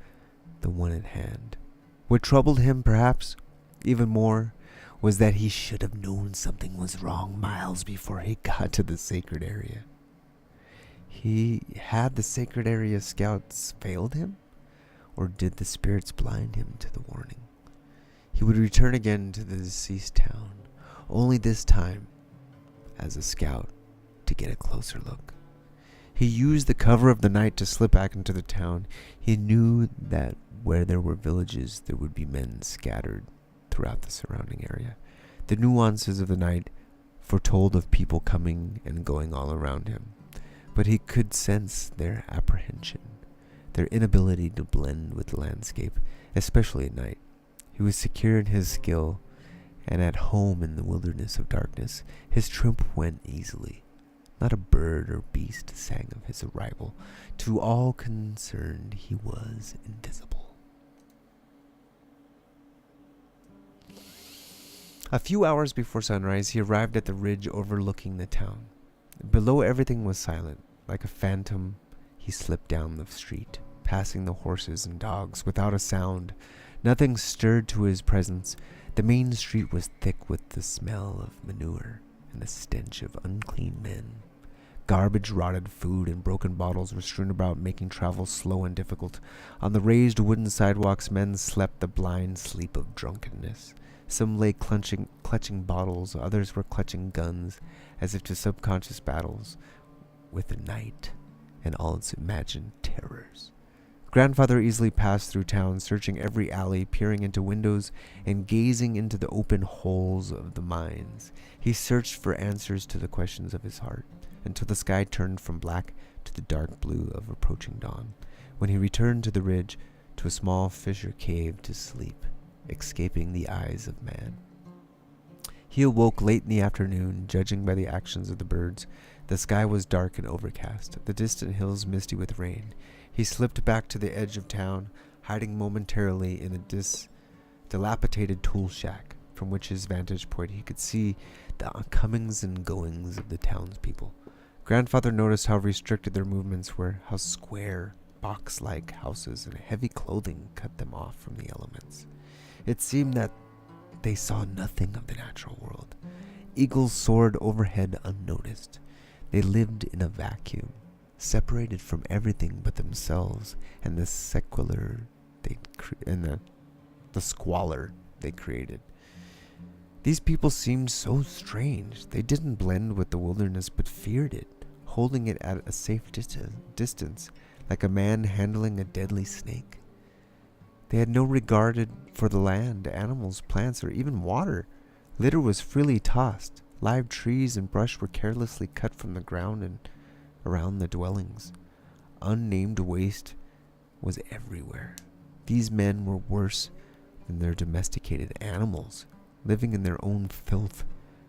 the one at hand. What troubled him, perhaps, even more, was that he should have known something was wrong miles before he got to the sacred area. Had the sacred area scouts failed him? Or did the spirits blind him to the warning? He would return again to the deceased town, only this time as a scout, to get a closer look. He used the cover of the night to slip back into the town. He knew that where there were villages, there would be men scattered throughout the surrounding area. The nuances of the night foretold of people coming and going all around him. but he could sense their apprehension, their inability to blend with the landscape, especially at night. He was secure in his skill, and at home in the wilderness of darkness. His trip went easily. Not a bird or beast sang of his arrival. To all concerned, he was invisible. A few hours before sunrise, he arrived at the ridge overlooking the town. Below, everything was silent. Like a phantom, he slipped down the street, passing the horses and dogs without a sound. Nothing stirred to his presence. The main street was thick with the smell of manure and the stench of unclean men. Garbage, rotted food, and broken bottles were strewn about, making travel slow and difficult. On the raised wooden sidewalks, men slept the blind sleep of drunkenness. Some lay clutching bottles, others were clutching guns, as if to subconscious battles with the night and all its imagined terrors. Grandfather easily passed through town, searching every alley, peering into windows, and gazing into the open holes of the mines. He searched for answers to the questions of his heart, until the sky turned from black to the dark blue of approaching dawn, when he returned to the ridge, to a small fissure cave to sleep, escaping the eyes of man. He awoke late in the afternoon, judging by the actions of the birds. The sky was dark and overcast, the distant hills misty with rain. He slipped back to the edge of town, hiding momentarily in a dilapidated tool shack, from which his vantage point he could see the comings and goings of the townspeople. Grandfather noticed how restricted their movements were, how square, box-like houses and heavy clothing cut them off from the elements. It seemed that they saw nothing of the natural world. Eagles soared overhead unnoticed. They lived in a vacuum, separated from everything but themselves and the squalor they created. These people seemed so strange. They didn't blend with the wilderness but feared it, holding it at a safe distance, like a man handling a deadly snake. They had no regard for the land, animals, plants, or even water. Litter was freely tossed. Live trees and brush were carelessly cut from the ground and around the dwellings. Unnamed waste was everywhere. These men were worse than their domesticated animals, living in their own filth,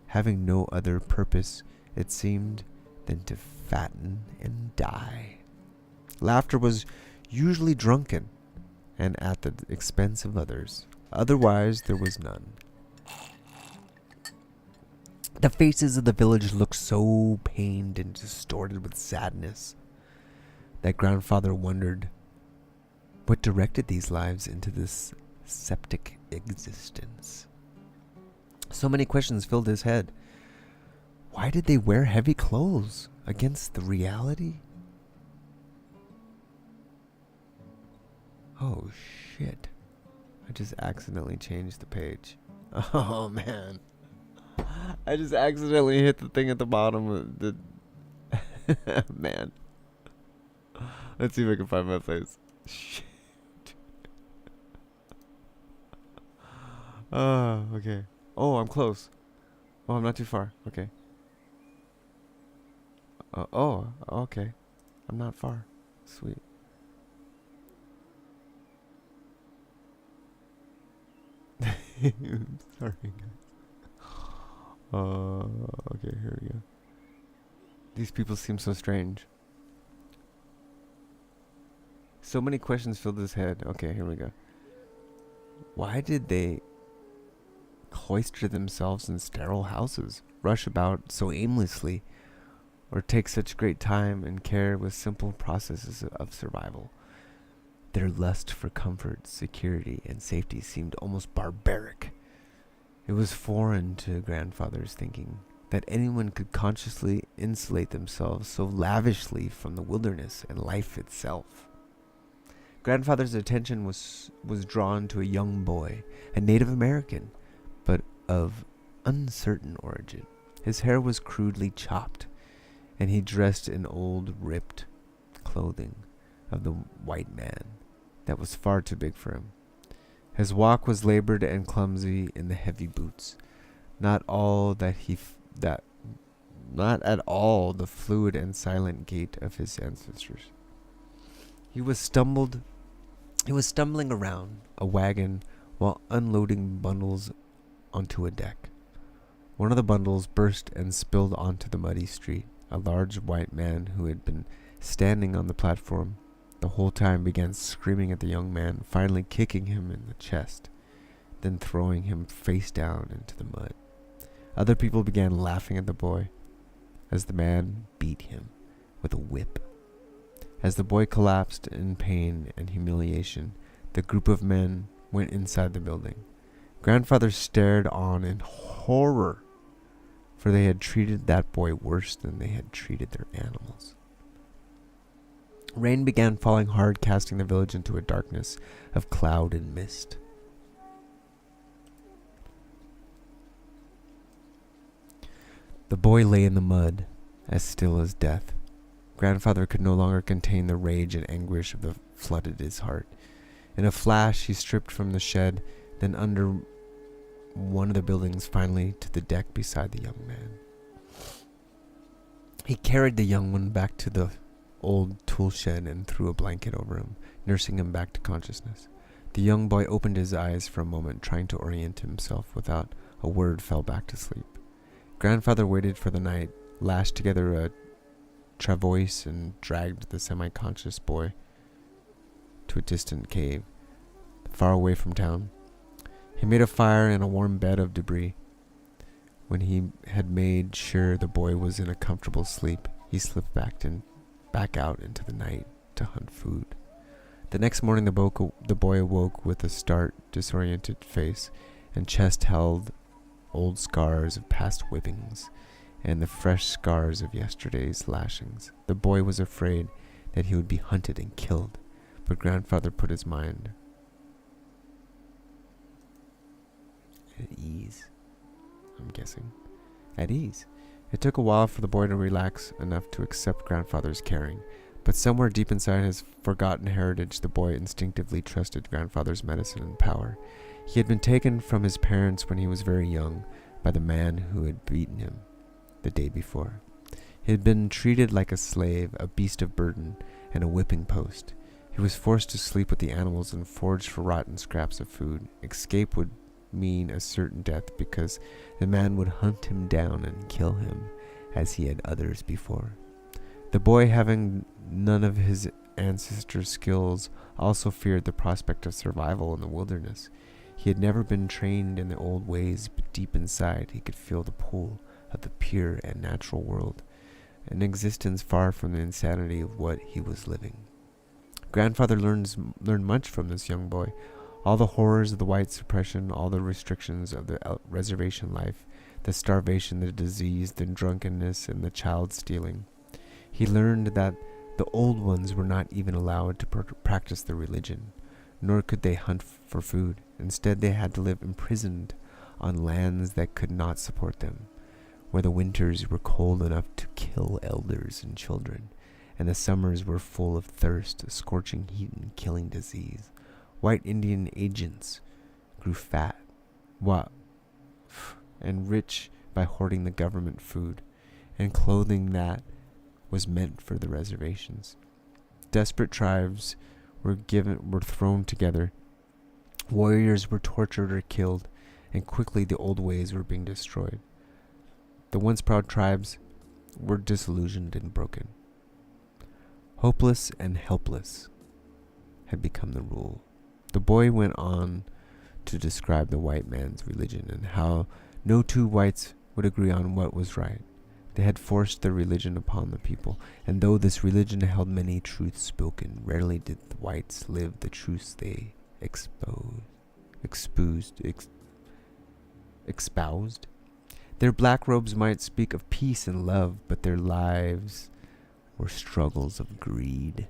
having no other purpose, it seemed, than to fatten and die. Laughter was usually drunken and at the expense of others. Otherwise, there was none. The faces of the village looked so pained and distorted with sadness that Grandfather wondered what directed these lives into this septic existence. So many questions filled his head. Why did they wear heavy clothes against the reality? Oh shit. I just accidentally changed the page. Oh man. I just accidentally hit the thing at the bottom of the man. Let's see if I can find my place. Shit. Okay. Oh, I'm close. Oh, I'm not too far. Okay. Okay. I'm not far. Sweet. Sorry, guys. Okay, here we go. These people seem so strange. So many questions filled his head. Okay, here we go. Why did they cloister themselves in sterile houses, rush about so aimlessly, or take such great time and care with simple processes of survival? Their lust for comfort, security, and safety seemed almost barbaric. It was foreign to Grandfather's thinking that anyone could consciously insulate themselves so lavishly from the wilderness and life itself. Grandfather's attention was drawn to a young boy, a Native American, but of uncertain origin. His hair was crudely chopped, and he dressed in old, ripped clothing of the white man that was far too big for him. His walk was labored and clumsy in the heavy boots. Not all that not at all the fluid and silent gait of his ancestors. He was stumbling around a wagon while unloading bundles onto a deck. One of the bundles burst and spilled onto the muddy street. A large white man who had been standing on the platform the whole time began screaming at the young man, finally kicking him in the chest, then throwing him face down into the mud. Other people began laughing at the boy as the man beat him with a whip. As the boy collapsed in pain and humiliation, the group of men went inside the building. Grandfather stared on in horror, for they had treated that boy worse than they had treated their animals. Rain began falling hard, casting the village into a darkness of cloud and mist. The boy lay in the mud, as still as death. Grandfather could no longer contain the rage and anguish that flooded his heart. In a flash, he stripped from the shed, then under one of the buildings, finally to the deck beside the young man. He carried the young one back to the old tool shed and threw a blanket over him, nursing him back to consciousness. The young boy opened his eyes for a moment, trying to orient himself. Without a word, fell back to sleep. Grandfather waited for the night, lashed together a travois, and dragged the semi-conscious boy to a distant cave, far away from town. He made a fire in a warm bed of debris. When he had made sure the boy was in a comfortable sleep, he slipped back out into the night to hunt food. The next morning, the boy awoke with a disoriented face and chest held old scars of past whippings and the fresh scars of yesterday's lashings. The boy was afraid that he would be hunted and killed, but Grandfather put his mind at ease. I'm guessing. At ease. It took a while for the boy to relax enough to accept Grandfather's caring, but somewhere deep inside his forgotten heritage, the boy instinctively trusted Grandfather's medicine and power. He had been taken from his parents when he was very young by the man who had beaten him the day before. He had been treated like a slave, a beast of burden, and a whipping post. He was forced to sleep with the animals and foraged for rotten scraps of food. Escape would mean a certain death because the man would hunt him down and kill him as he had others before. The boy, having none of his ancestors' skills, also feared the prospect of survival in the wilderness. He had never been trained in the old ways, but deep inside he could feel the pull of the pure and natural world, an existence far from the insanity of what he was living. Grandfather learned much from this young boy. All the horrors of the white suppression, all the restrictions of the reservation life, the starvation, the disease, the drunkenness, and the child stealing. He learned that the old ones were not even allowed to practice their religion, nor could they hunt for food. Instead, they had to live imprisoned on lands that could not support them, where the winters were cold enough to kill elders and children, and the summers were full of thirst, scorching heat, and killing disease. White Indian agents grew fat and rich by hoarding the government food and clothing that was meant for the reservations. Desperate tribes were thrown together. Warriors were tortured or killed, and quickly the old ways were being destroyed. The once proud tribes were disillusioned and broken. Hopeless and helpless had become the rule. The boy went on to describe the white man's religion and how no two whites would agree on what was right. They had forced their religion upon the people, and though this religion held many truths spoken, rarely did the whites live the truths they espoused. Their black robes might speak of peace and love, but their lives were struggles of greed,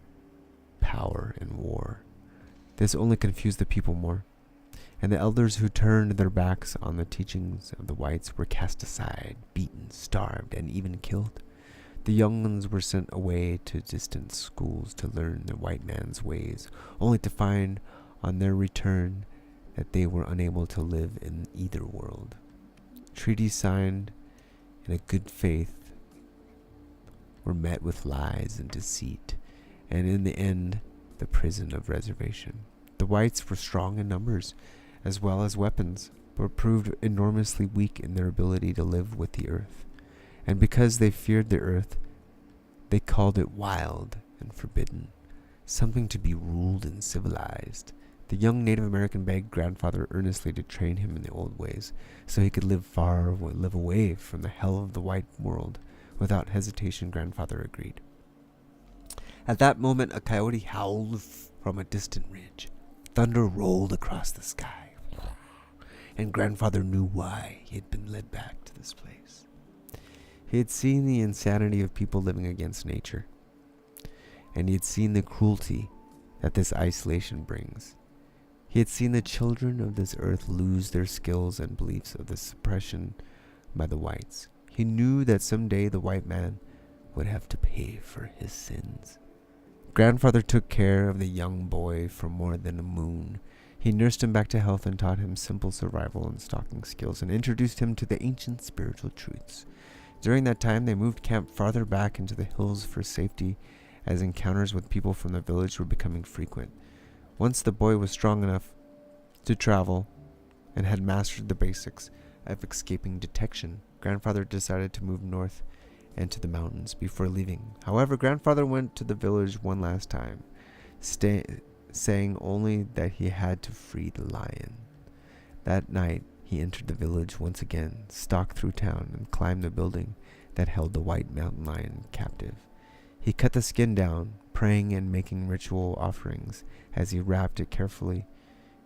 power, and war. This only confused the people more, and the elders who turned their backs on the teachings of the whites were cast aside, beaten, starved, and even killed. The young ones were sent away to distant schools to learn the white man's ways, only to find on their return that they were unable to live in either world. Treaties signed in a good faith were met with lies and deceit, and in the end, the prison of reservation. The whites were strong in numbers, as well as weapons, but proved enormously weak in their ability to live with the earth. And because they feared the earth, they called it wild and forbidden, something to be ruled and civilized. The young Native American begged grandfather earnestly to train him in the old ways, so he could live away from the hell of the white world. Without hesitation, grandfather agreed. At that moment, a coyote howled from a distant ridge. Thunder rolled across the sky, and grandfather knew why he had been led back to this place. He had seen the insanity of people living against nature, and he had seen the cruelty that this isolation brings. He had seen the children of this earth lose their skills and beliefs of the suppression by the whites. He knew that someday the white man would have to pay for his sins. Grandfather took care of the young boy for more than a moon. He nursed him back to health and taught him simple survival and stalking skills and introduced him to the ancient spiritual truths. During that time, they moved camp farther back into the hills for safety, as encounters with people from the village were becoming frequent. Once the boy was strong enough to travel and had mastered the basics of escaping detection, grandfather decided to move north and to the mountains before leaving. However, grandfather went to the village one last time, saying only that he had to free the lion. That night, he entered the village once again, stalked through town, and climbed the building that held the white mountain lion captive. He cut the skin down, praying and making ritual offerings as he wrapped it carefully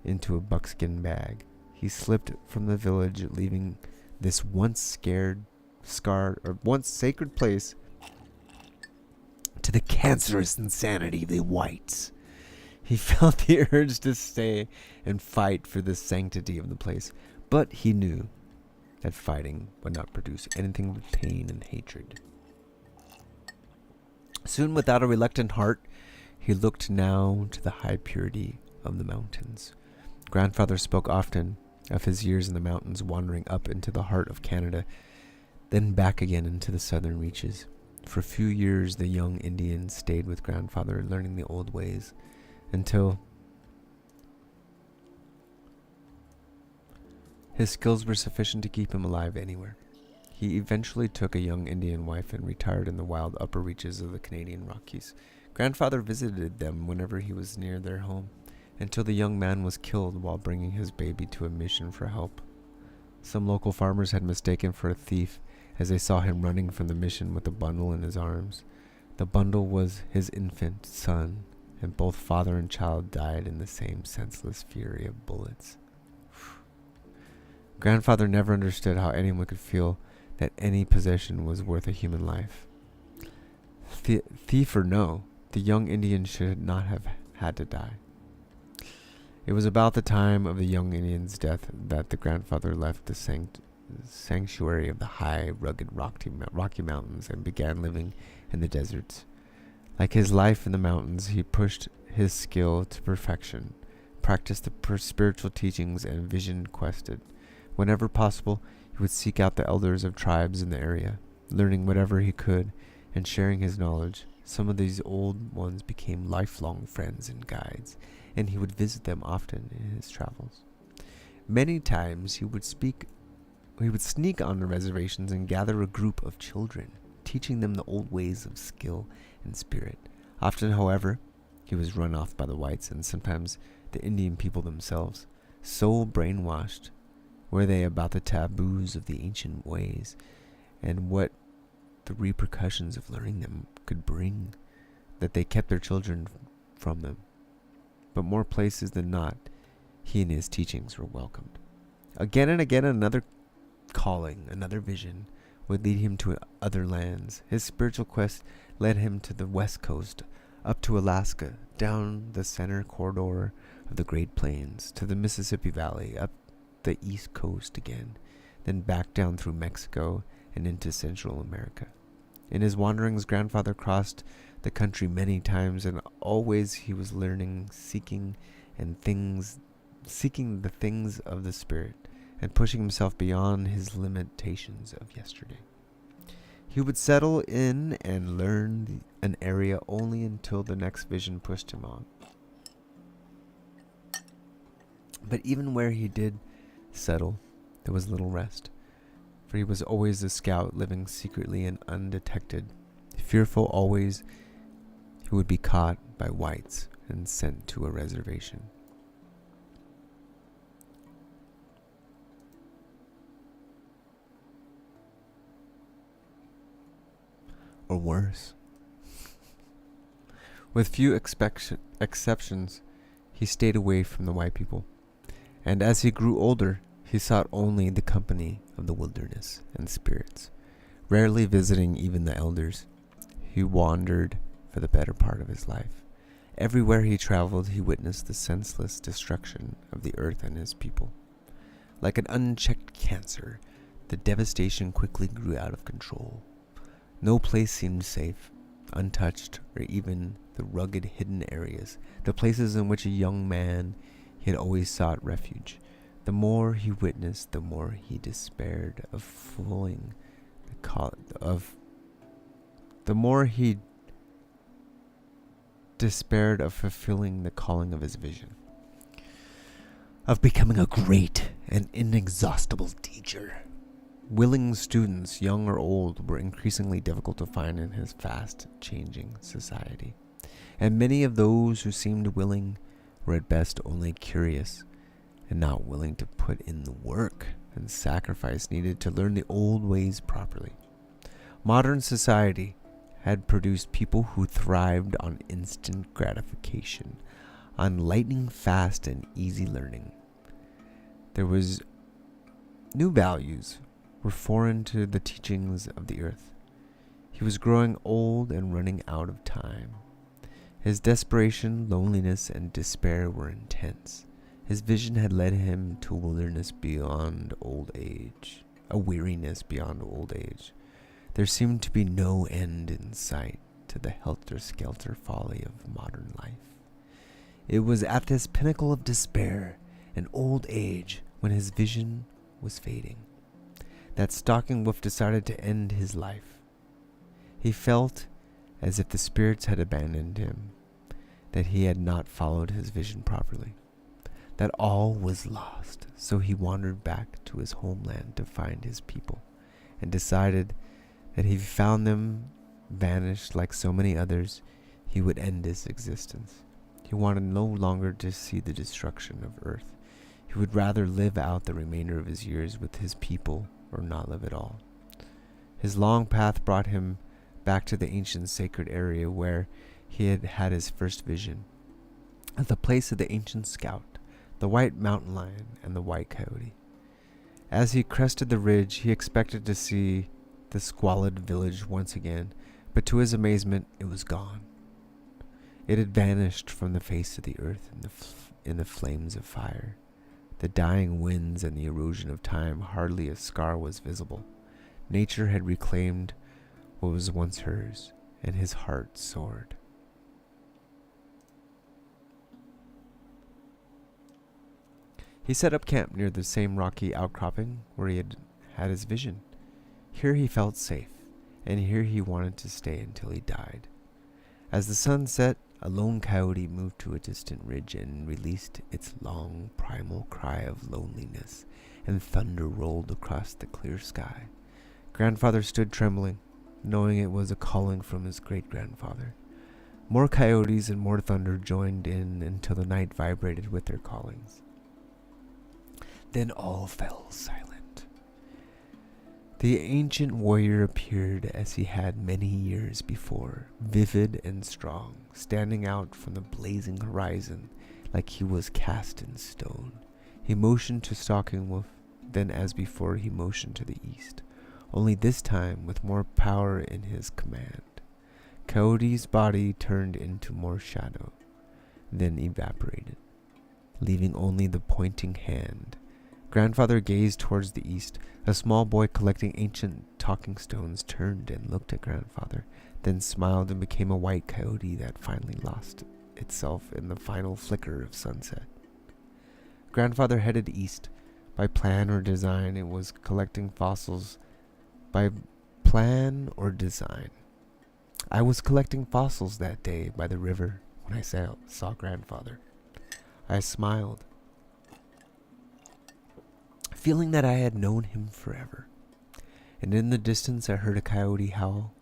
into a buckskin bag. He slipped from the village, leaving this once sacred place to the cancerous insanity of the whites. He felt the urge to stay and fight for the sanctity of the place, but he knew that fighting would not produce anything but pain and hatred. Soon, without a reluctant heart, he looked now to the high purity of the mountains. Grandfather spoke often of his years in the mountains, wandering up into the heart of Canada, then back again into the southern reaches. For a few years, the young Indian stayed with grandfather, learning the old ways, until his skills were sufficient to keep him alive anywhere. He eventually took a young Indian wife and retired in the wild upper reaches of the Canadian Rockies. Grandfather visited them whenever he was near their home, until the young man was killed while bringing his baby to a mission for help. Some local farmers had mistaken for a thief as they saw him running from the mission with a bundle in his arms. The bundle was his infant son, and both father and child died in the same senseless fury of bullets. Grandfather never understood how anyone could feel that any possession was worth a human life. Thief or no, the young Indian should not have had to die. It was about the time of the young Indian's death that the grandfather left the sanctuary of the high, rugged Rocky Mountains and began living in the deserts. Like his life in the mountains, he pushed his skill to perfection, practiced the spiritual teachings, and vision quested. Whenever possible, he would seek out the elders of tribes in the area, learning whatever he could and sharing his knowledge. Some of these old ones became lifelong friends and guides, and he would visit them often in his travels. Many times he would sneak on the reservations and gather a group of children, teaching them the old ways of skill and spirit. Often, however, he was run off by the whites and sometimes the Indian people themselves. So brainwashed were they about the taboos of the ancient ways and what the repercussions of learning them could bring, that they kept their children from them. But more places than not, he and his teachings were welcomed. Again and again, another calling, another vision, would lead him to other lands. His spiritual quest led him to the west coast, up to Alaska, down the center corridor of the Great Plains, to the Mississippi Valley, up the east coast again, then back down through Mexico and into Central America. In his wanderings, grandfather crossed the country many times, and always he was learning, seeking the things of the spirit, and pushing himself beyond his limitations of yesterday. He would settle in and learn an area only until the next vision pushed him on. But even where he did settle, there was little rest, for he was always a scout living secretly and undetected, fearful always he would be caught by whites and sent to a reservation. Or worse. With few exceptions, he stayed away from the white people, and as he grew older, he sought only the company of the wilderness and spirits, rarely visiting even the elders. He wandered for the better part of his life. Everywhere he traveled, he witnessed the senseless destruction of the earth and his people. Like an unchecked cancer, the devastation quickly grew out of control. No place seemed safe, untouched, or even the rugged hidden areas, the places in which a young man he had always sought refuge. The more he witnessed, the more he despaired of fulfilling the calling of his vision, of becoming a great and inexhaustible teacher. Willing students, young or old, were increasingly difficult to find in his fast-changing society, and many of those who seemed willing were at best only curious and not willing to put in the work and sacrifice needed to learn the old ways properly. Modern society had produced people who thrived on instant gratification, on lightning fast and easy learning. There was new values were foreign to the teachings of the earth. He was growing old and running out of time. His desperation, loneliness, and despair were intense. His vision had led him to a weariness beyond old age. There seemed to be no end in sight to the helter-skelter folly of modern life. It was at this pinnacle of despair and old age, when his vision was fading, that Stalking Wolf decided to end his life. He felt as if the spirits had abandoned him, that he had not followed his vision properly, that all was lost. So he wandered back to his homeland to find his people, and decided that if he found them vanished like so many others, he would end his existence. He wanted no longer to see the destruction of Earth. He would rather live out the remainder of his years with his people or not live at all. His long path brought him back to the ancient sacred area where he had had his first vision, at the place of the ancient scout, the white mountain lion, and the white coyote. As he crested the ridge, he expected to see the squalid village once again, but to his amazement, it was gone. It had vanished from the face of the earth in the flames of fire. The dying winds and the erosion of time, hardly a scar was visible. Nature had reclaimed what was once hers, and his heart soared. He set up camp near the same rocky outcropping where he had had his vision. Here he felt safe, and here he wanted to stay until he died. As the sun set, a lone coyote moved to a distant ridge and released its long, primal cry of loneliness, and thunder rolled across the clear sky. Grandfather stood trembling, knowing it was a calling from his great-grandfather. More coyotes and more thunder joined in until the night vibrated with their callings. Then all fell silent. The ancient warrior appeared as he had many years before, vivid and strong, standing out from the blazing horizon like he was cast in stone. He motioned to Stalking Wolf, then as before he motioned to the east, only this time with more power in his command. Coyote's body turned into more shadow, then evaporated, leaving only the pointing hand. Grandfather gazed towards the east. A small boy collecting ancient talking stones turned and looked at Grandfather, then smiled and became a white coyote that finally lost itself in the final flicker of sunset. Grandfather headed east. By plan or design, it was collecting fossils. By plan or design. I was collecting fossils that day by the river when I saw grandfather. I smiled, feeling that I had known him forever. And in the distance I heard a coyote howl.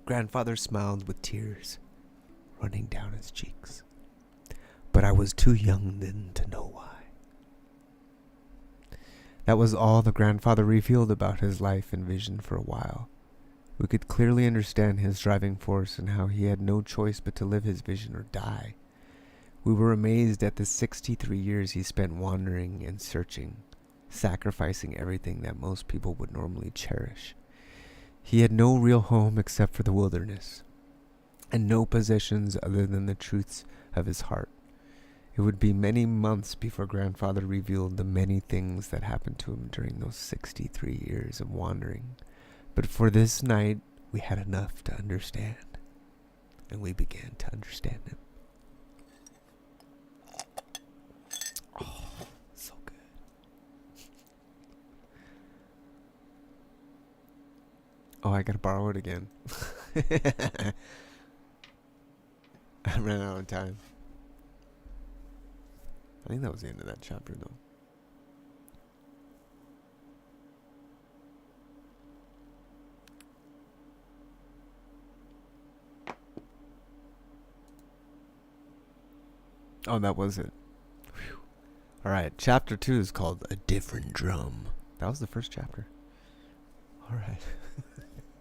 Grandfather smiled with tears running down his cheeks. But I was too young then to know why. That was all the grandfather revealed about his life and vision for a while. We could clearly understand his driving force and how he had no choice but to live his vision or die. We were amazed at the 63 years he spent wandering and searching, sacrificing everything that most people would normally cherish. He had no real home except for the wilderness, and no possessions other than the truths of his heart. It would be many months before grandfather revealed the many things that happened to him during those 63 years of wandering. But for this night, we had enough to understand, and we began to understand him. Oh, so good. Oh, I gotta borrow it again. I ran out of time. I think that was the end of that chapter, though. Oh, that was it. Whew. All right, chapter 2 is called A Different Drum. That was the first chapter. All right.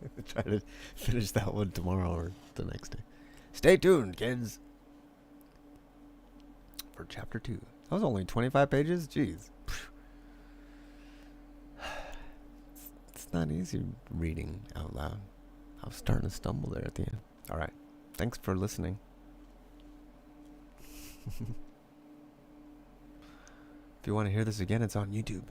I'll try to finish that one tomorrow or the next day. Stay tuned, kids, for chapter 2. That was only 25 pages? Jeez. It's not easy reading out loud. I was starting to stumble there at the end. All right. Thanks for listening. If you want to hear this again, it's on YouTube.